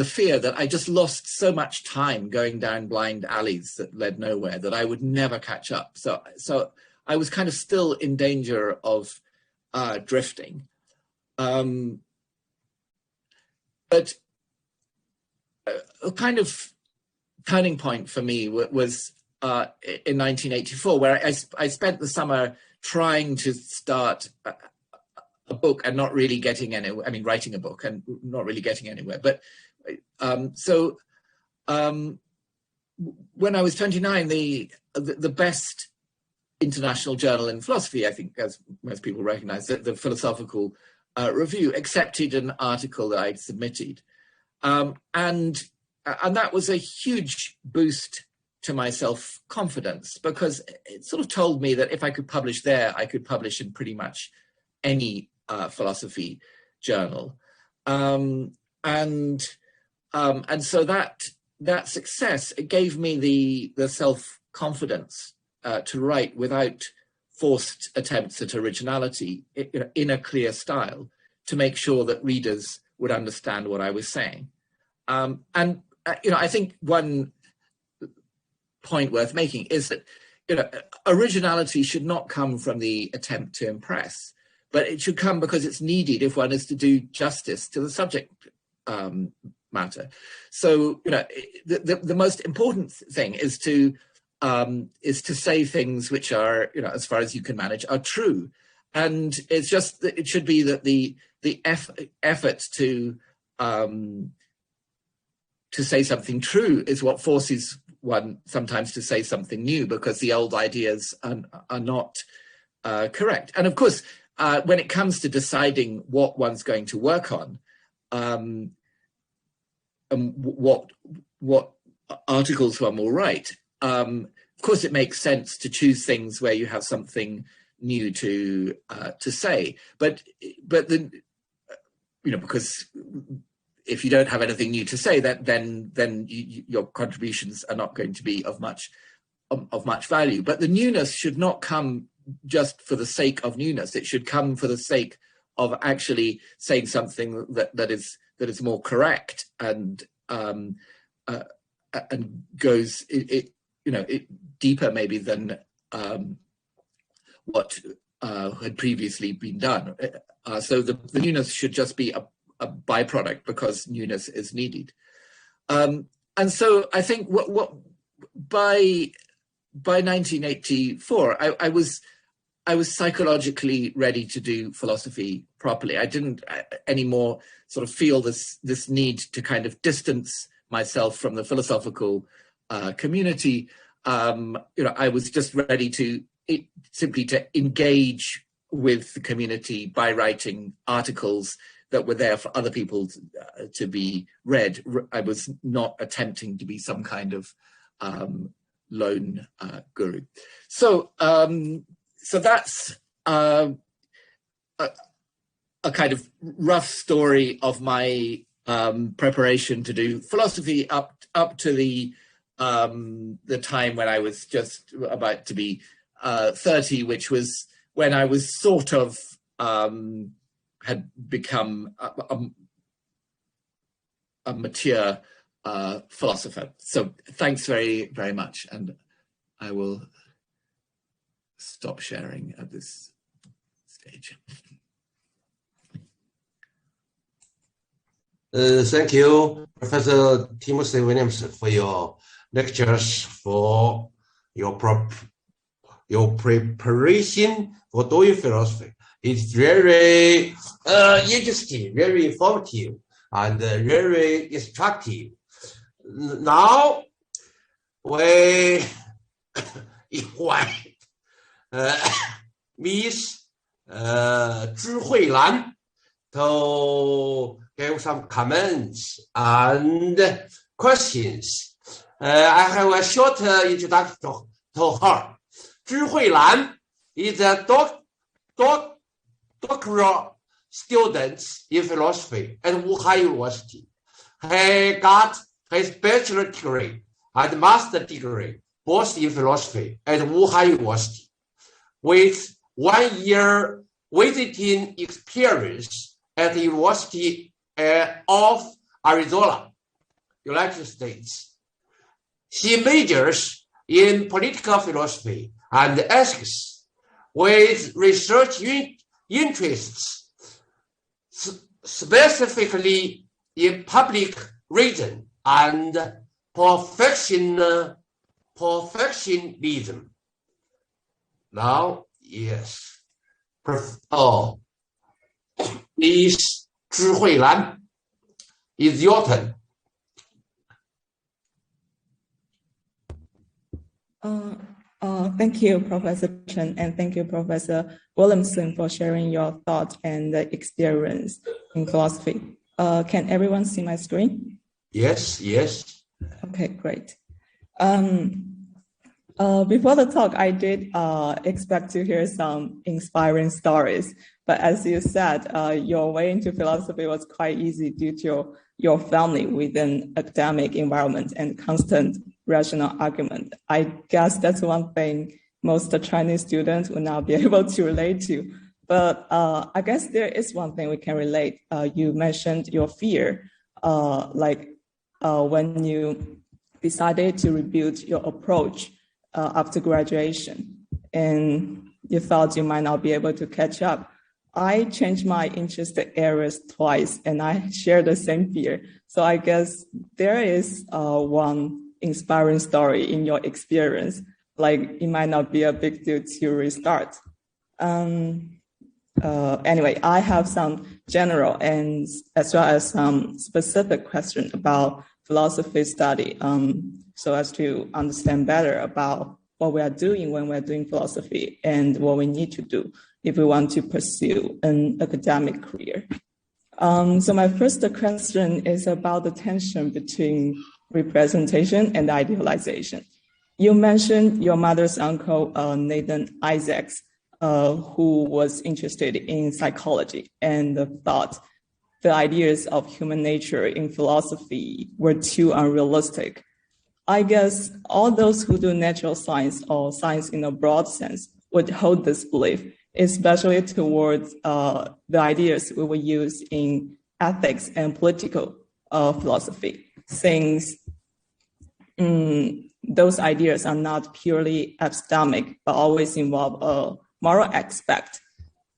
Speaker 3: fear that I just lost so much time going down blind alleys that led nowhere, that I would never catch up. So I was kind of still in danger of drifting. But a kind of turning point for me was in 1984, where I spent the summer trying to start a book and not really getting anywhere. Writing a book and not really getting anywhere. But when I was 29, the best international journal in philosophy, I think, as most people recognize, the Philosophical Review, accepted an article that I'd submitted. And that was a huge boost to my self-confidence, because it sort of told me that if I could publish there, I could publish in pretty much any philosophy journal. And so that success, it gave me the self-confidence to write without forced attempts at originality in a clear style, to make sure that readers would understand what I was saying. I think one point worth making is that originality should not come from the attempt to impress, but it should come because it's needed if one is to do justice to the subject matter. So the most important thing is to say things which are, as far as you can manage, are true. And it's just that it should be that the effort to say something true is what forces one sometimes to say something new, because the old ideas are not correct. And of course, when it comes to deciding what one's going to work on, and what articles one will write, of course, it makes sense to choose things where you have something new to say. But because if you don't have anything new to say, then your contributions are not going to be of much value. But the newness should not come just for the sake of newness. It should come for the sake of actually saying something that is more correct and goes deeper maybe than what had previously been done. So the newness should just be a byproduct, because newness is needed. And so I think what by 1984, I was psychologically ready to do philosophy properly. I didn't anymore sort of feel this need to kind of distance myself from the philosophical community. I was just ready to simply to engage with the community by writing articles that were there for other people to be read. I was not attempting to be some kind of lone guru. So that's a kind of rough story of my preparation to do philosophy up to the time when I was just about to be 30, which was when I was sort of had become a mature philosopher. So thanks very, very much. And I will stop sharing at this stage.
Speaker 2: Thank you, Professor Timothy Williamson, for your lectures, for your preparation for doing philosophy. It's very interesting, very informative, and very instructive. Now we invite Miss Huilan to give some comments and questions. I have a short introduction to her. Huilan is a doctoral student in philosophy at Wuhan University. He got his bachelor degree and master degree both in philosophy at Wuhan University, with 1 year visiting experience at the University of Arizona, United States. She majors in political philosophy and ethics, with research interests specifically in public reason and perfectionism. Now, yes, Miss Huilan, it's your turn.
Speaker 4: Thank you, Professor Chen, and thank you, Professor Williamson, for sharing your thoughts and experience in philosophy. Can everyone see my screen?
Speaker 2: Yes, yes.
Speaker 4: Okay, great. Before the talk, I did expect to hear some inspiring stories, but as you said, your way into philosophy was quite easy due to your family within academic environment and constant rational argument. I guess that's one thing most Chinese students will not be able to relate to. But I guess there is one thing we can relate. You mentioned your fear, when you decided to rebuild your approach after graduation, and you thought you might not be able to catch up. I changed my interest areas twice, and I share the same fear. So I guess there is one inspiring story in your experience. Like it might not be a big deal to restart. Anyway, I have some general and as well as some specific question about philosophy study, so as to understand better about what we are doing when we're doing philosophy and what we need to do if we want to pursue an academic career. So my first question is about the tension between representation and idealization. You mentioned your mother's uncle, Nathan Isaacs, who was interested in psychology and thought the ideas of human nature in philosophy were too unrealistic. I guess all those who do natural science or science in a broad sense would hold this belief, especially towards the ideas we will use in ethics and political philosophy, since those ideas are not purely epistemic, but always involve a moral aspect.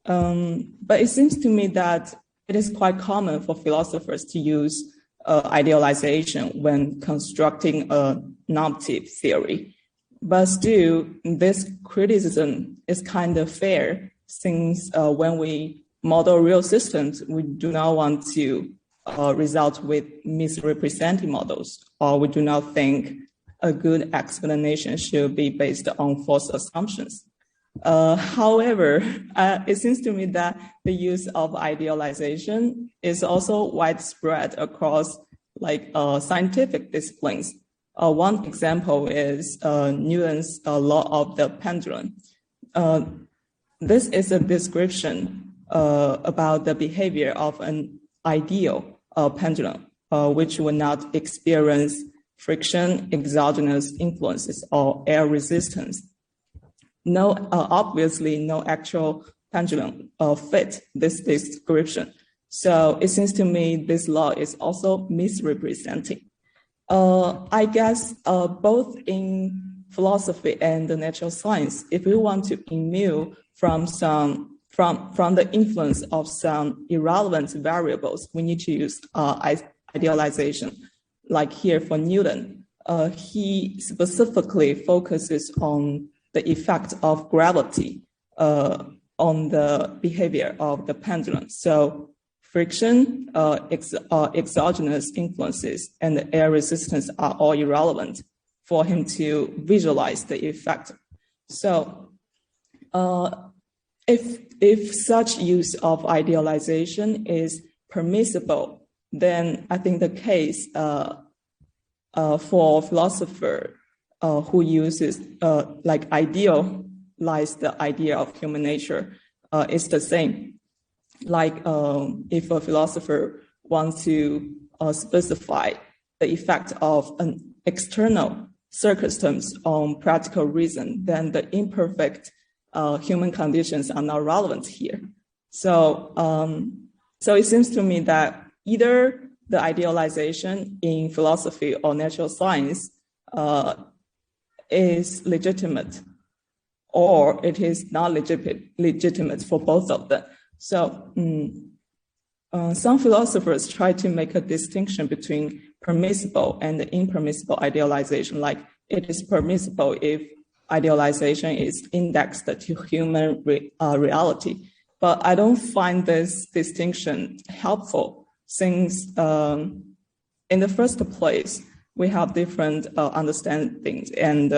Speaker 4: But it seems to me that it is quite common for philosophers to use idealization when constructing a normative theory. But still, this criticism is kind of fair, since when we model real systems, we do not want to result with misrepresenting models, or we do not think a good explanation should be based on false assumptions. However, it seems to me that the use of idealization is also widespread across scientific disciplines. One example is Newton's law of the pendulum. This is a description about the behavior of an ideal pendulum, which will not experience friction, exogenous influences, or air resistance. Obviously, no actual pendulum fit this description. So it seems to me this law is also misrepresenting. I guess both in philosophy and the natural science, if we want to immune from the influence of some irrelevant variables, we need to use idealization. Like here for Newton, he specifically focuses on the effect of gravity on the behavior of the pendulum. So friction, exogenous influences, and the air resistance are all irrelevant for him to visualize the effect. So if such use of idealization is permissible, then I think the case for philosopher who uses idealize the idea of human nature is the same. Like if a philosopher wants to specify the effect of an external circumstance on practical reason, then the imperfect human conditions are not relevant here. So it seems to me that either the idealization in philosophy or natural science is legitimate, or it is not legitimate for both of them. So some philosophers try to make a distinction between permissible and impermissible idealization, like it is permissible if idealization is indexed to human reality. But I don't find this distinction helpful, since in the first place, we have different understandings and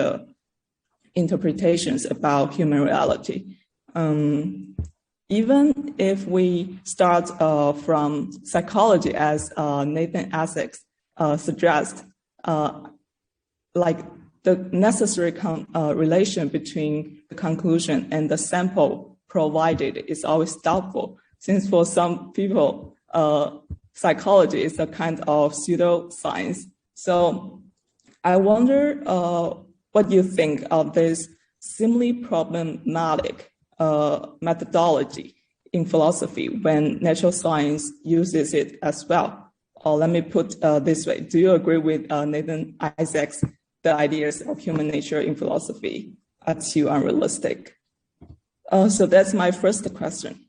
Speaker 4: interpretations about human reality. Even if we start from psychology, as Nathan Isaacs suggests, like the necessary relation between the conclusion and the sample provided is always doubtful, since for some people, psychology is a kind of pseudoscience. So I wonder what you think of this seemingly problematic methodology in philosophy when natural science uses it as well. Or let me put this way, do you agree with Nathan Isaacs, the ideas of human nature in philosophy are too unrealistic? So that's my first question.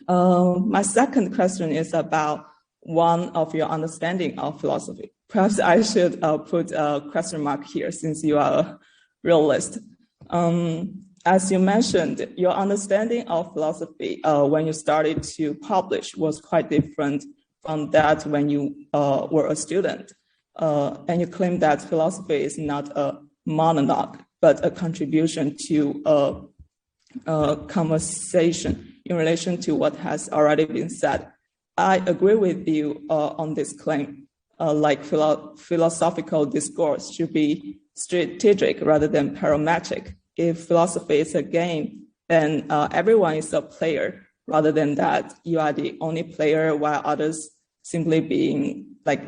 Speaker 4: My second question is about one of your understanding of philosophy. Perhaps I should put a question mark here since you are a realist. As you mentioned, your understanding of philosophy when you started to publish was quite different from that when you were a student. And you claim that philosophy is not a monologue, but a contribution to a conversation in relation to what has already been said. I agree with you on this claim. Like philosophical discourse should be strategic rather than parametric. If philosophy is a game, then everyone is a player. Rather than that, you are the only player while others simply being like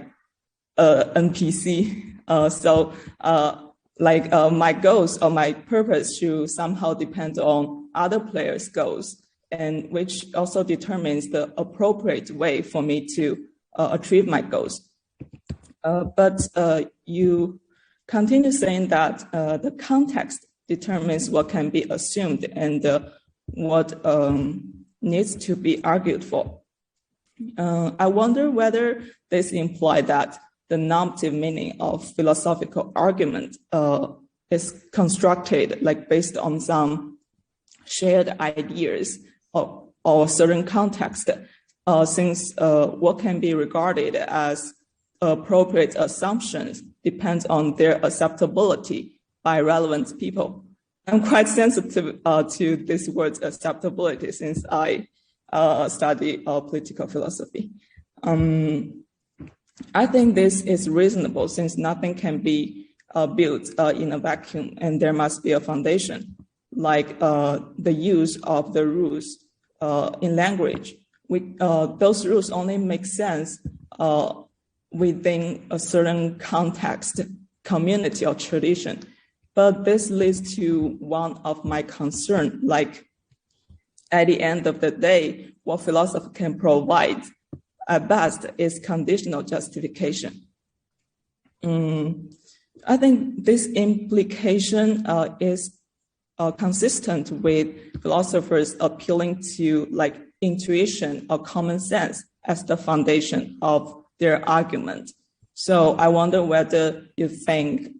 Speaker 4: NPC. My goals or my purpose should somehow depend on other players' goals, and which also determines the appropriate way for me to achieve my goals. But you continue saying that the context determines what can be assumed and what needs to be argued for. I wonder whether this implies that the normative meaning of philosophical argument is constructed like based on some shared ideas or certain context, since what can be regarded as appropriate assumptions depends on their acceptability by relevant people. I'm quite sensitive to this word acceptability since I study political philosophy. I think this is reasonable since nothing can be built in a vacuum and there must be a foundation, like the use of the rules in language. Those rules only make sense within a certain context, community, or tradition. But this leads to one of my concerns, like at the end of the day, what philosophy can provide at best is conditional justification. I think this implication is consistent with philosophers appealing to like intuition or common sense as the foundation of their argument. So I wonder whether you think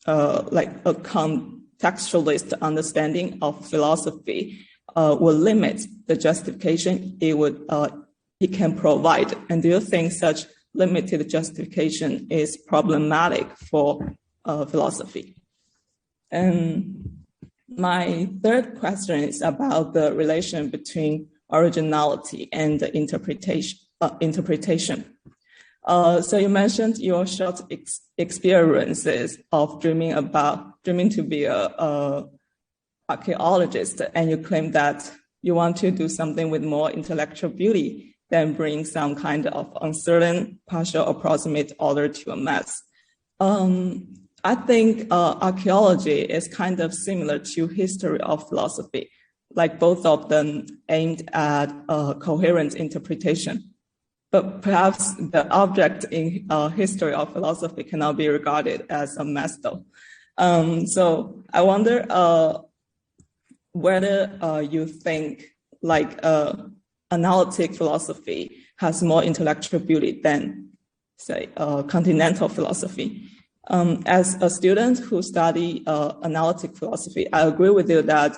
Speaker 4: like a contextualist understanding of philosophy will limit the justification it can provide. And do you think such limited justification is problematic for philosophy? And my third question is about the relation between originality and the interpretation. So you mentioned your short experiences of dreaming to be a archaeologist, and you claim that you want to do something with more intellectual beauty than bring some kind of uncertain, partial, approximate order to a mess. I think archaeology is kind of similar to history of philosophy, like both of them aimed at coherent interpretation. But perhaps the object in history of philosophy cannot be regarded as a mess though. So I wonder whether you think like analytic philosophy has more intellectual beauty than, say, continental philosophy. As a student who study analytic philosophy, I agree with you that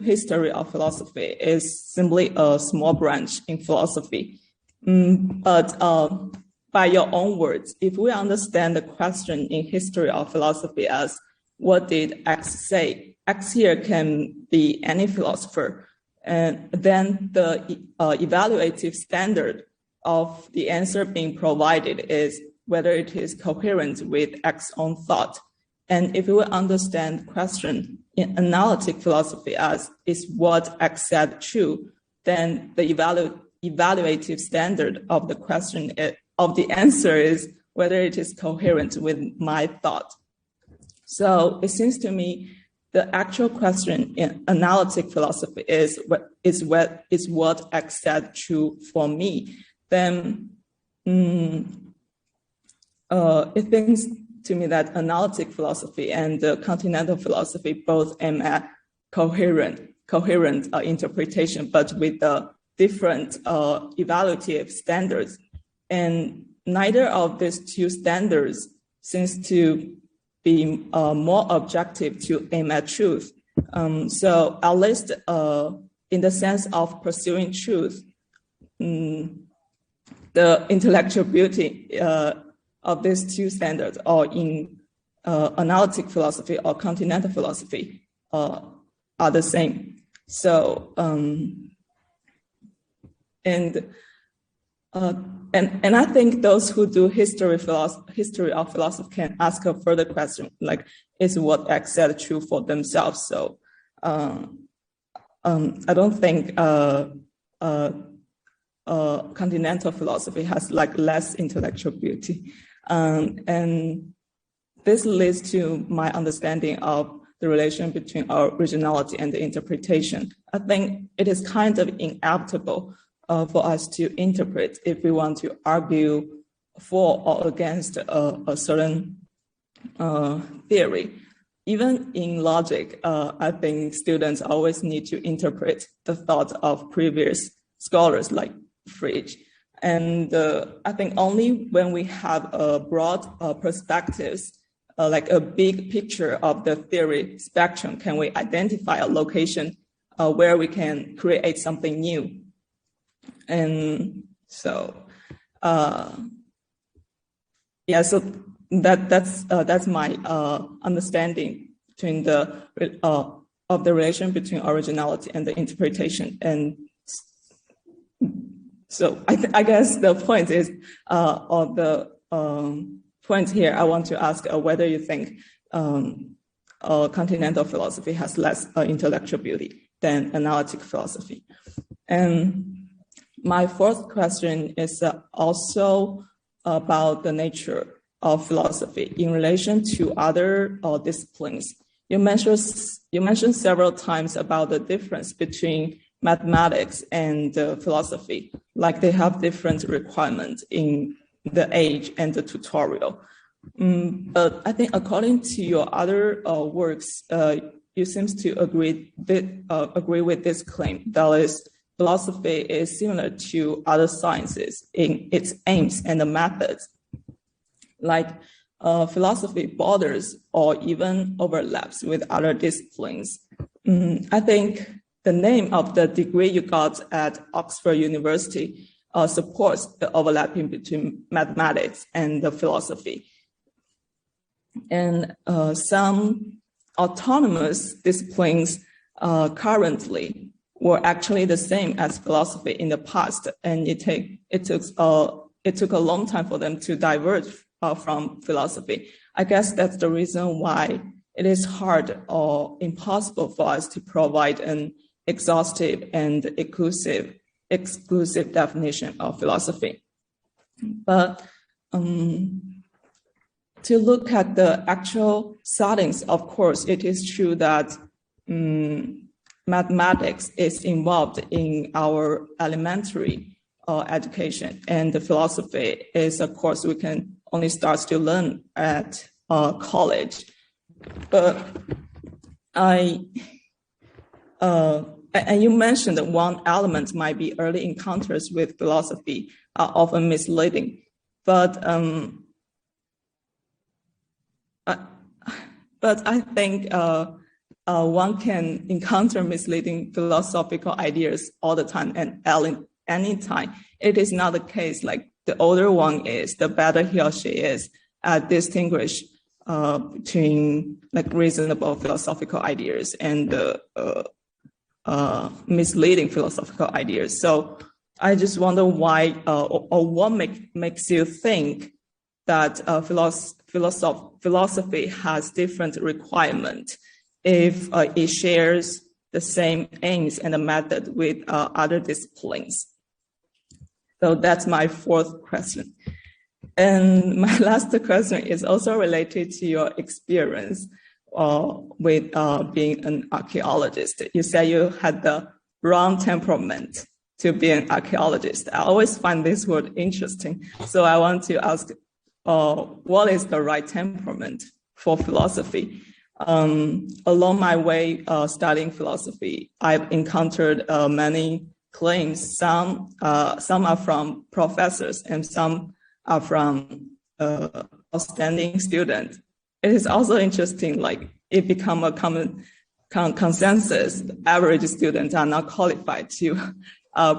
Speaker 4: history of philosophy is simply a small branch in philosophy. But by your own words, if we understand the question in history of philosophy as what did X say, X here can be any philosopher, and then the evaluative standard of the answer being provided is whether it is coherent with X's own thought. And if we will understand question in analytic philosophy as is what X said true, then the evaluative standard of the question of the answer is whether it is coherent with my thought. So it seems to me the actual question in analytic philosophy is what X said true for me. Then it thinks to me that analytic philosophy and continental philosophy both aim at coherent interpretation, but with different evaluative standards. And neither of these two standards seems to be more objective to aim at truth. So at least in the sense of pursuing truth, the intellectual beauty of these two standards, or in analytic philosophy or continental philosophy, are the same. So and I think those who do history of philosophy can ask a further question, like, is what X said true for themselves? So I don't think continental philosophy has like less intellectual beauty. And this leads to my understanding of the relation between originality and the interpretation. I think it is kind of inevitable for us to interpret if we want to argue for or against a certain theory. Even in logic, I think students always need to interpret the thoughts of previous scholars like Frege. And I think only when we have a broad perspectives, like a big picture of the theory spectrum, can we identify a location where we can create something new. And so, yeah, so that's my understanding between of the relation between originality and the interpretation. And so I guess the point is, or the point here, I want to ask whether you think continental philosophy has less intellectual beauty than analytic philosophy. And my fourth question is also about the nature of philosophy in relation to other disciplines. You mentioned several times about the difference between mathematics and philosophy, like they have different requirements in the age and the tutorial. But I think according to your other works, you seem to agree with this claim. That is, philosophy is similar to other sciences in its aims and the methods. Like philosophy borders or even overlaps with other disciplines. I think the name of the degree you got at Oxford University supports the overlapping between mathematics and the philosophy. And some autonomous disciplines currently were actually the same as philosophy in the past, and it took a long time for them to diverge from philosophy. I guess that's the reason why it is hard or impossible for us to provide an exhaustive and exclusive definition of philosophy. But to look at the actual settings, of course, it is true that mathematics is involved in our elementary education, and the philosophy is a course we can only start to learn at college. But and you mentioned that one element might be early encounters with philosophy are often misleading, but I think one can encounter misleading philosophical ideas all the time and any time. It is not the case. Like the older one is, the better he or she is at distinguish between like reasonable philosophical ideas and misleading philosophical ideas. So I just wonder why or what makes you think that philosophy has different requirements if it shares the same aims and the method with other disciplines. So that's my fourth question. And my last question is also related to your experience with being an archaeologist. You said you had the wrong temperament to be an archaeologist. I always find this word interesting. So I want to ask, what is the right temperament for philosophy? Along my way studying philosophy, I've encountered many claims. Some are from professors and some are from outstanding students. It is also interesting, like it become a common consensus. Average students are not qualified to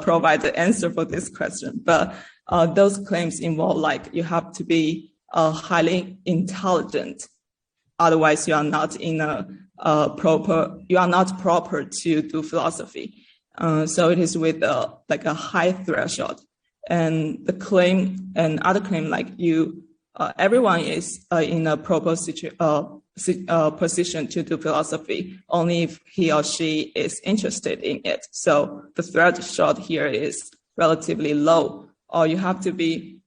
Speaker 4: provide the answer for this question. But those claims involve like you have to be highly intelligent. Otherwise, you are not proper to do philosophy. So it is with like a high threshold. And the claim and other claim like everyone is in a proper position to do philosophy only if he or she is interested in it. So the threshold here is relatively low, or you have to be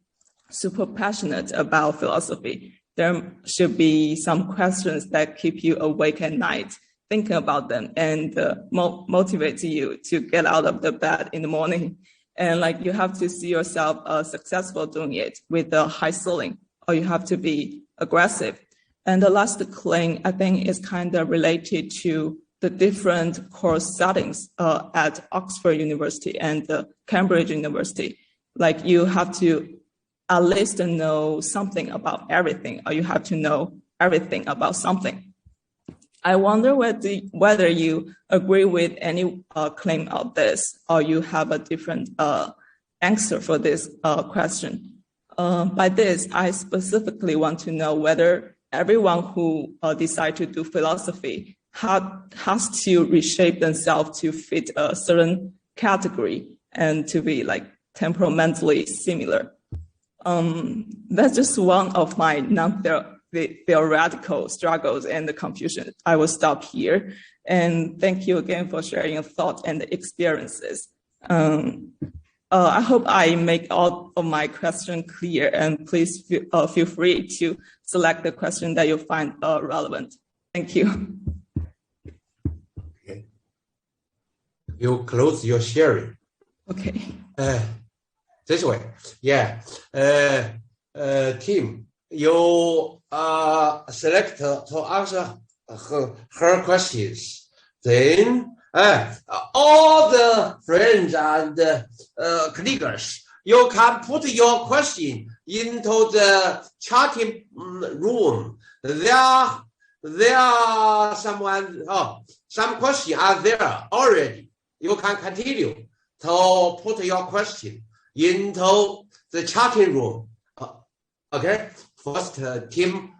Speaker 4: super passionate about philosophy. There should be some questions that keep you awake at night thinking about them and motivate you to get out of the bed in the morning. And like you have to see yourself successful doing it with a high ceiling, or you have to be aggressive. And the last claim, I think, is kind of related to the different course settings at Oxford University and Cambridge University. Like you have to at least know something about everything, or you have to know everything about something. I wonder whether you agree with any claim of this, or you have a different answer for this question. By this, I specifically want to know whether everyone who decides to do philosophy has to reshape themselves to fit a certain category and to be like temperamentally similar. That's just one of my non-theoretical struggles and the confusion. I will stop here. And thank you again for sharing your thoughts and experiences. I hope I make all of my questions clear, and please feel free to select the question that you find relevant. Thank you.
Speaker 2: Okay. You close your sharing.
Speaker 4: Okay.
Speaker 2: This way. Yeah. Tim, you select to answer her questions. Then all the friends and colleagues, you can put your question into the chatting room. There are some questions are there already. You can continue to put your question into the chatting room. Okay. First, Tim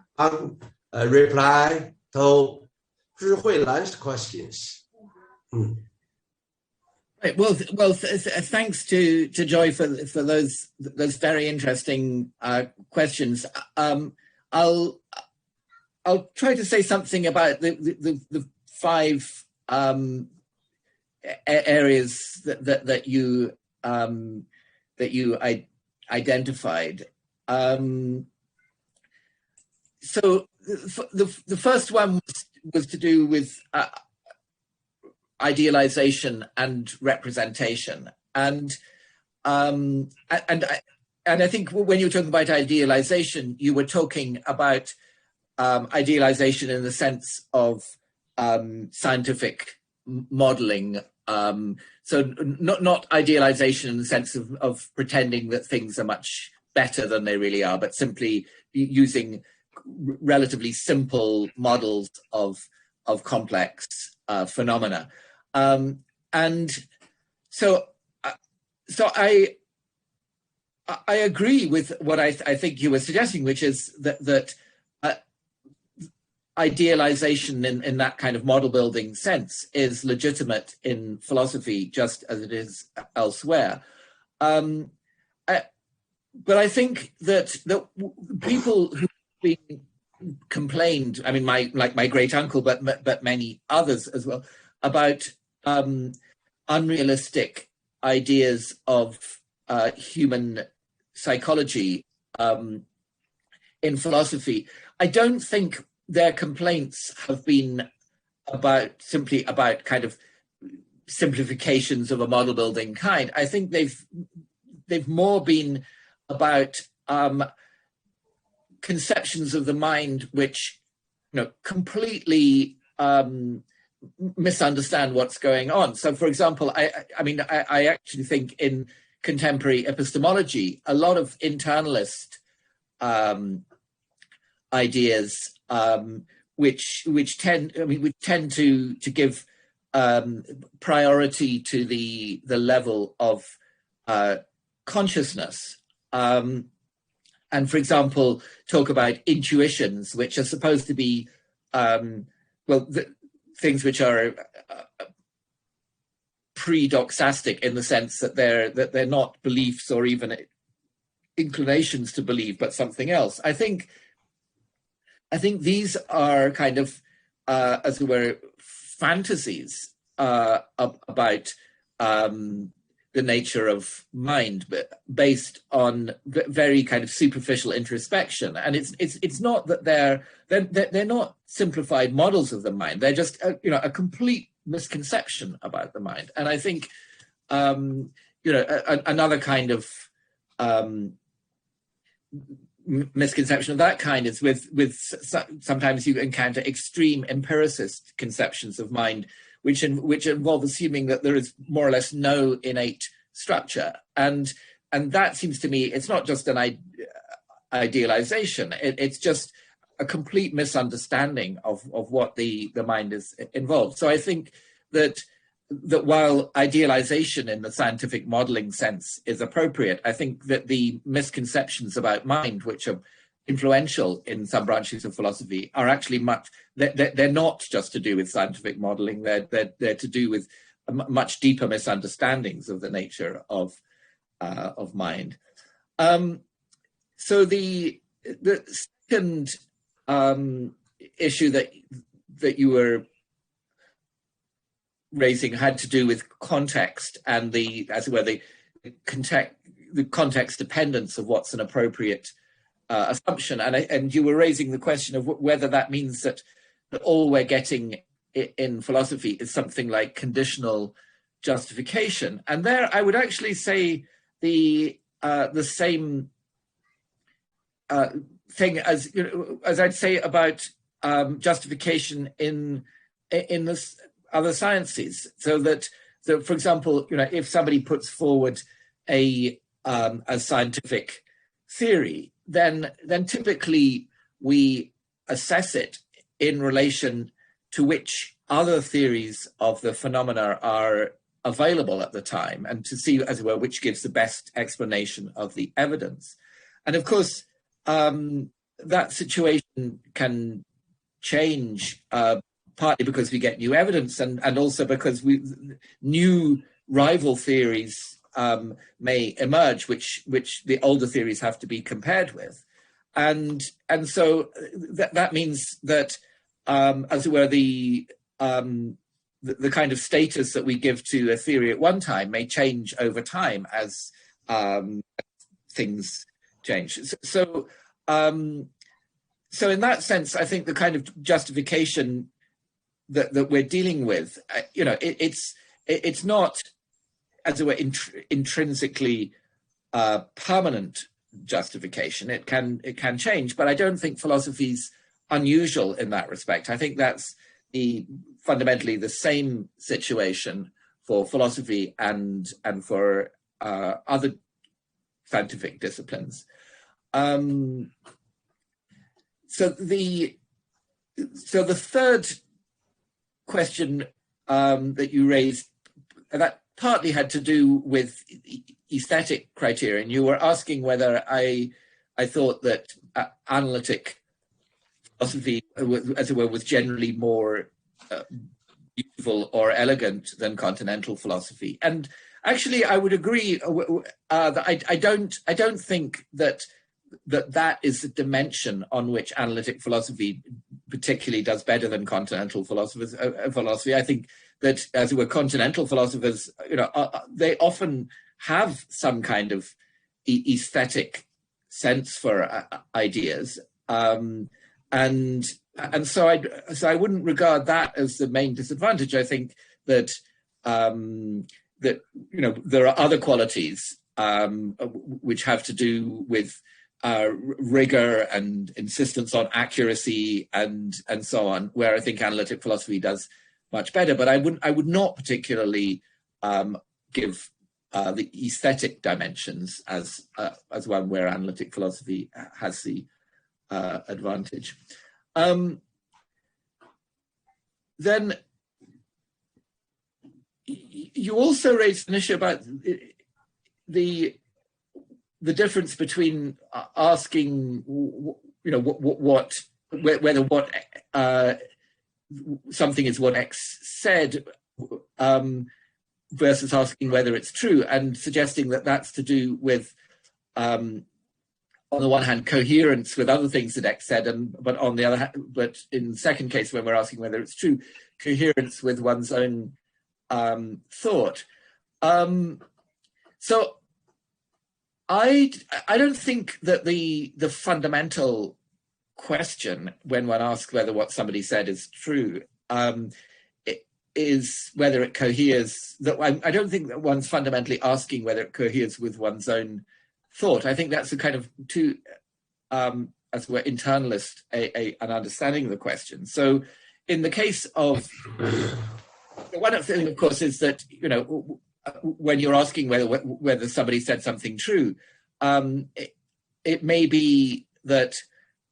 Speaker 2: reply to Huilan's questions.
Speaker 3: Right. Well, thanks to Joy for those very interesting questions. I'll try to say something about the five areas that you identified. So the first one was to do with idealization and representation, and I think when you were talking about idealization, you were talking about idealization in the sense of scientific modeling. So not idealization in the sense of pretending that things are much better than they really are, but simply using relatively simple models of complex phenomena. And so I agree with what I think you were suggesting, which is that idealization in that kind of model building sense is legitimate in philosophy just as it is elsewhere. but I think that people who've been complained, I mean, like my great uncle, but many others as well, about unrealistic ideas of human psychology in philosophy. I don't think their complaints have been simply about kind of simplifications of a model building kind. I think they've more been about conceptions of the mind which, completely misunderstand what's going on. So, for example, I actually think in contemporary epistemology, a lot of internalist ideas which tend to give priority to the level of consciousness, and, for example, talk about intuitions, which are supposed to be things which are pre-doxastic in the sense that they're not beliefs or even inclinations to believe, but something else. I think these are kind of, as it were, fantasies about the nature of mind, but based on very kind of superficial introspection. And it's not that they're not simplified models of the mind. They're just a complete misconception about the mind. And I think another kind of misconception of that kind is with sometimes you encounter extreme empiricist conceptions of mind, which involve assuming that there is more or less no innate structure, and that seems to me it's not just an idealization; it's just a complete misunderstanding of what the mind is involved. So I think that while idealization in the scientific modeling sense is appropriate, I think that the misconceptions about mind, which are influential in some branches of philosophy, are actually they're not just to do with scientific modeling. They're to do with much deeper misunderstandings of the nature of mind. So the second issue that you were raising had to do with context and the context dependence of what's an appropriate assumption, and you were raising the question of whether that means that all we're getting in philosophy is something like conditional justification. And there, I would actually say the same thing as I'd say about justification in the other sciences. So, for example, if somebody puts forward a scientific theory, then typically we assess it in relation to which other theories of the phenomena are available at the time, and to see, as it were, which gives the best explanation of the evidence. And of course, that situation can change partly because we get new evidence, and also because new rival theories may emerge, which the older theories have to be compared with, and so that means that, as it were, the kind of status that we give to a theory at one time may change over time as things change. So in that sense, I think the kind of justification that we're dealing with, it's not, as it were, intrinsically permanent justification. It can change, but I don't think philosophy's unusual in that respect. I think that's fundamentally the same situation for philosophy and for other scientific disciplines. So the third question that you raised, that partly had to do with aesthetic criterion. You were asking whether I thought that analytic philosophy, as it were, was generally more beautiful or elegant than continental philosophy. And Actually, I would agree. That I don't think that is the dimension on which analytic philosophy particularly does better than continental philosophy. I think that, as it were, continental philosophers, they often have some kind of aesthetic sense for ideas, and so I wouldn't regard that as the main disadvantage. I think that that there are other qualities which have to do with rigor and insistence on accuracy and so on, where I think analytic philosophy does much better. But I would not particularly give the aesthetic dimensions as one where analytic philosophy has the advantage. Then you also raised an issue about the difference between asking, whether what something is what X said, versus asking whether it's true, and suggesting that that's to do with, on the one hand, coherence with other things that X said, but on the other hand, but in the second case, when we're asking whether it's true, coherence with one's own thought. So I don't think that the fundamental question when one asks whether what somebody said is true is whether it coheres. I don't think that one's fundamentally asking whether it coheres with one's own thought. I think that's a kind of too, as we're internalist, an understanding of the question. So in the case of, one of the things, of course, is that, when you're asking whether somebody said something true, it may be that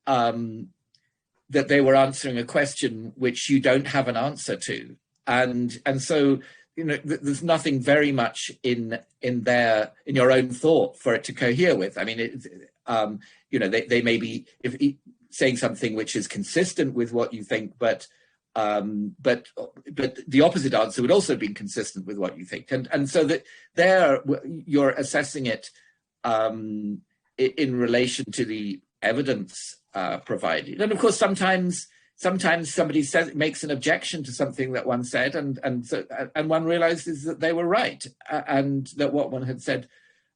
Speaker 3: that they were answering a question which you don't have an answer to, and so there's nothing very much in your own thought for it to cohere with. I mean, they may be saying something which is consistent with what you think, but the opposite answer would also be consistent with what you think, and so that there you're assessing it in relation to the evidence provided. And of course, sometimes somebody makes an objection to something that one said, and one realizes that they were right, and that what one had said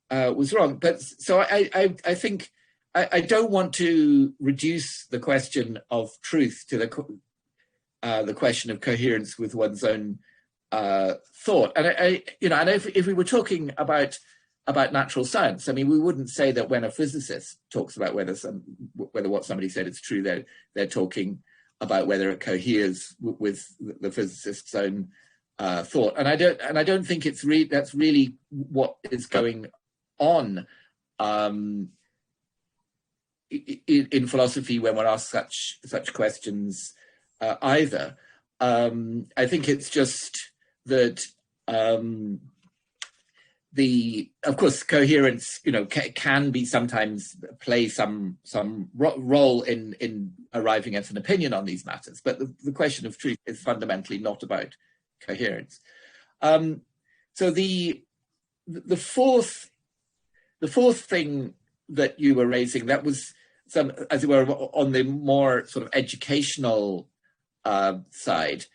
Speaker 3: was wrong. But so I think I don't want to reduce the question of truth to the question of coherence with one's own thought. And if we were talking about natural science, I mean, we wouldn't say that when a physicist talks about whether what somebody said is true, they're talking about whether it coheres with the physicist's own thought. And I don't think that's really what is going on in philosophy when one asks such questions either. I think it's just that of course, coherence, can be sometimes play some role in arriving at an opinion on these matters. But the question of truth is fundamentally not about coherence. So the fourth thing that you were raising, that was some, as it were, on the more sort of educational side.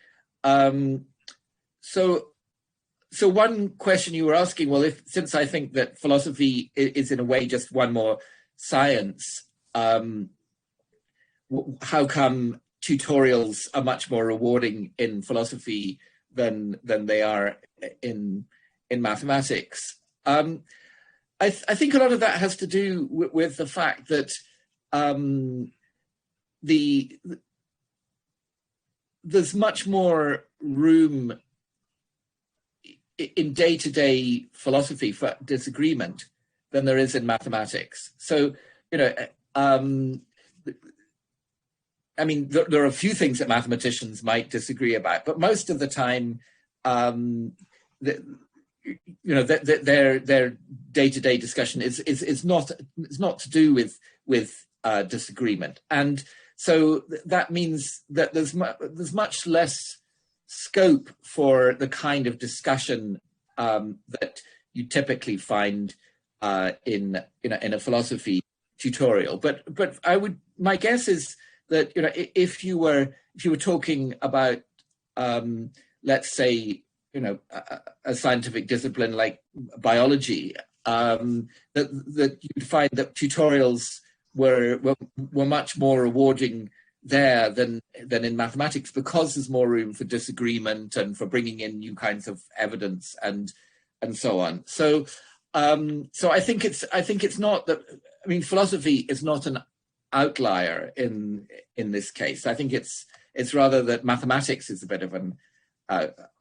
Speaker 3: So one question you were asking, well, since I think that philosophy is in a way just one more science, how come tutorials are much more rewarding in philosophy than they are in mathematics? I think a lot of that has to do with the fact that there's much more room in day-to-day philosophy for disagreement than there is in mathematics. So, I mean, there are a few things that mathematicians might disagree about, but most of the time, their day-to-day discussion is not to do with disagreement, and so that means that there's much less scope for the kind of discussion that you typically find in a philosophy tutorial. But my guess is that if you were talking about let's say a scientific discipline like biology, that you'd find that tutorials were much more rewarding there than in mathematics, because there's more room for disagreement and for bringing in new kinds of evidence and so on. So I think it's not that. I mean, philosophy is not an outlier in this case. I think it's rather that mathematics is a bit of an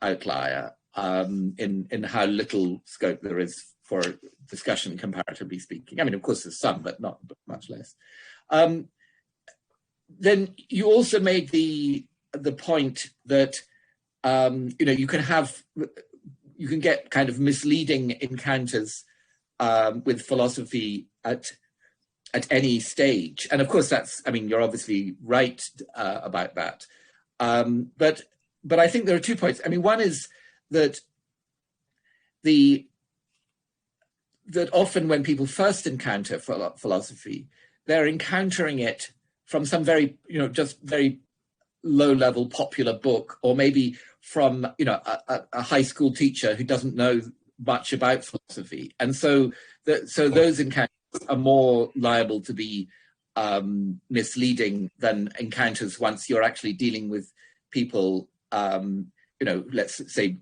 Speaker 3: outlier in how little scope there is for discussion, comparatively speaking. I mean, of course, there's some, but much less. Then you also made the point that you can get kind of misleading encounters with philosophy at any stage, and of course you're obviously right about that. But I think there are 2 points. I mean, one is that that often when people first encounter philosophy, they're encountering it from some very, just very low-level popular book, or maybe from, a high school teacher who doesn't know much about philosophy. And so those encounters are more liable to be misleading than encounters once you're actually dealing with people, let's say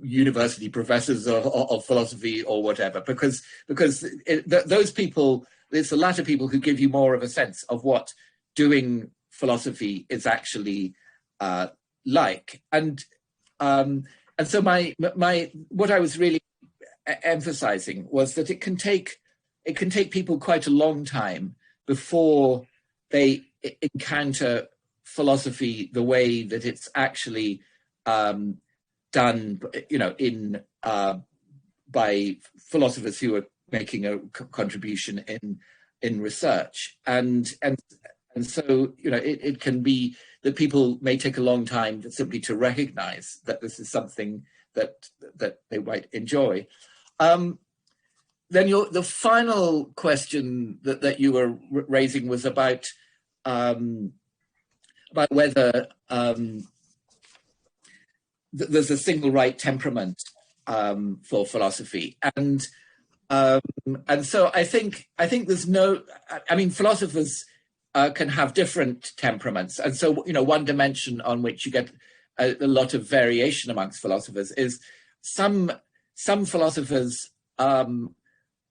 Speaker 3: university professors of philosophy or whatever, because those people, it's the latter people who give you more of a sense of what doing philosophy is actually like. And so my what I was really emphasizing was that it can take people quite a long time before they encounter philosophy the way that it's actually done, by philosophers who are making a contribution in research, and so it can be that people may take a long time simply to recognize that this is something that they might enjoy. Then the final question that you were raising was about whether there's a single right temperament for philosophy, and so I think there's no. I mean, philosophers can have different temperaments, and so one dimension on which you get a lot of variation amongst philosophers is some philosophers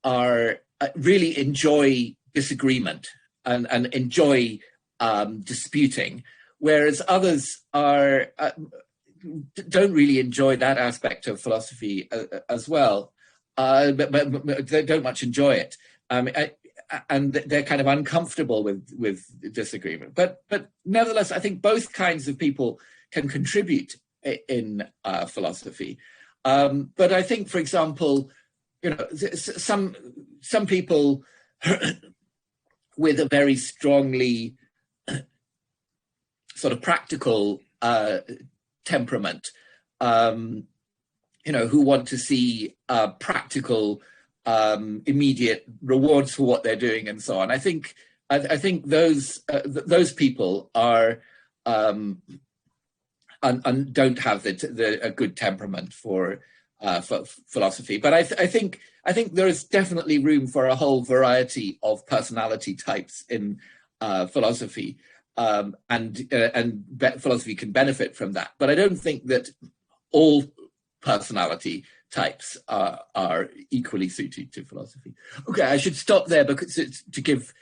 Speaker 3: are really enjoy disagreement and enjoy disputing, whereas others don't really enjoy that aspect of philosophy as well, but they don't much enjoy it, and they're kind of uncomfortable with disagreement. But nevertheless, I think both kinds of people can contribute in philosophy. But I think, for example, some people with a very strongly sort of practical temperament, who want to see practical, immediate rewards for what they're doing and so on. I think those people are and don't have a good temperament for philosophy. But I think there is definitely room for a whole variety of personality types in philosophy, and philosophy can benefit from that. But I don't think that all personality types are equally suited to philosophy. Okay, I should stop there because to give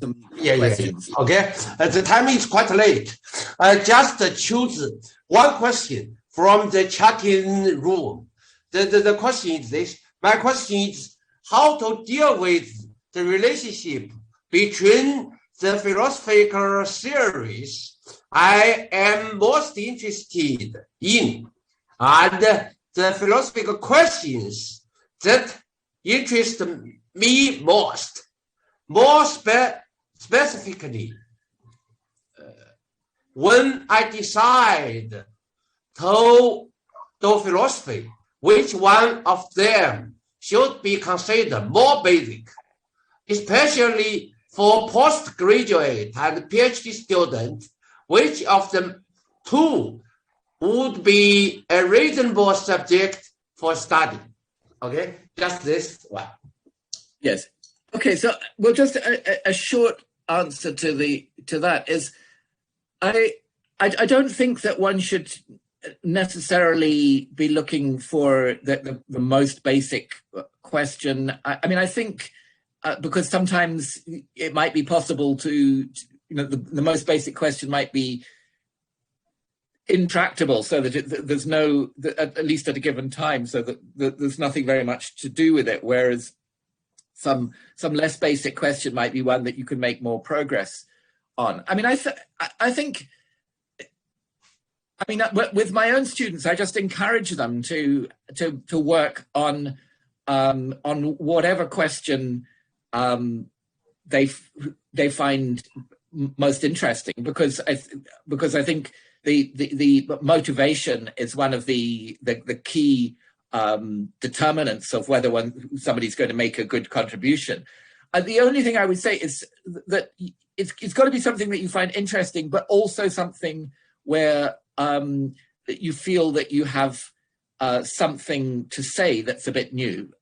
Speaker 3: some questions.
Speaker 2: Okay, the time is quite late. I just choose one question from the chatting room. The question is this. My question is how to deal with the relationship between the philosophical theories I am most interested in and the philosophical questions that interest me most. More specifically, when I decide to do philosophy, which one of them should be considered more basic, especially for postgraduate and PhD students? Which of the two would be a reasonable subject for study? Okay, just this one.
Speaker 3: Yes. Okay. So, well, just a short answer to that is, I don't think that one should necessarily be looking for the most basic question. I mean, I think because sometimes it might be possible to, the most basic question might be intractable, so that there's no, at least at a given time, so that there's nothing very much to do with it. Whereas some less basic question might be one that you can make more progress on. I mean, I think, with my own students, I just encourage them to work on whatever question they find most interesting, because I think the motivation is one of the key determinants of whether somebody's going to make a good contribution. The only thing I would say is that it's got to be something that you find interesting, but also something where that you feel that you have something to say that's a bit new.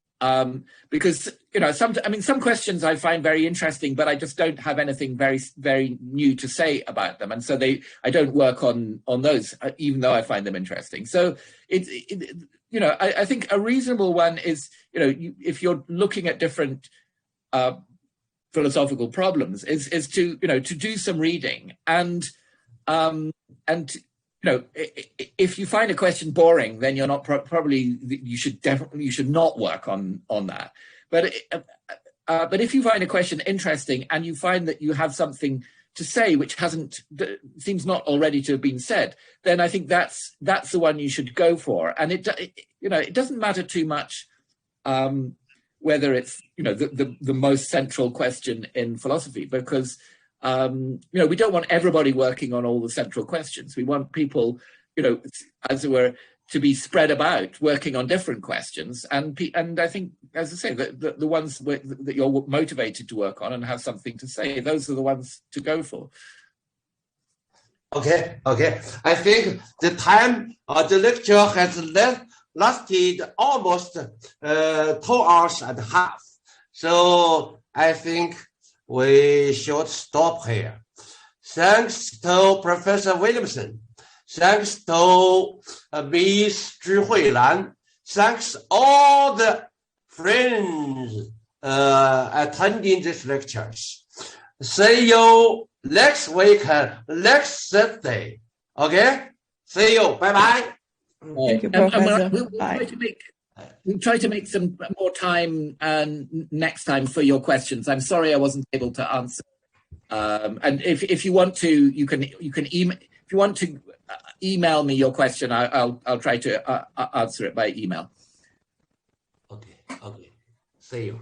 Speaker 3: Because some questions I find very interesting, but I just don't have anything very, very new to say about them, and so I don't work on those, even though I find them interesting. So I think a reasonable one is, if you're looking at different philosophical problems, is to do some reading, and if you find a question boring, then you're not you should not work on that. But if you find a question interesting and you find that you have something to say which seems not already to have been said, then I think that's the one you should go for. And it doesn't matter too much whether it's the most central question in philosophy, because we don't want everybody working on all the central questions. We want people, as it were, to be spread about, working on different questions. And I think, as I say, the ones that you're motivated to work on and have something to say, those are the ones to go for.
Speaker 2: Okay. I think the time of the lecture has lasted almost 2 hours and a half. So I think we should stop here. Thanks to Professor Williamson. Thanks to Ms. Huilan. Thanks all the friends attending these lectures. See you next week, next Thursday. Okay? See you. Bye-bye.
Speaker 4: Thank you, Professor.
Speaker 3: We'll try to make some more time next time for your questions. I'm sorry I wasn't able to answer. And if you want to, you can email. If you want to email me your question, I'll try to answer it by email.
Speaker 2: Okay. See you.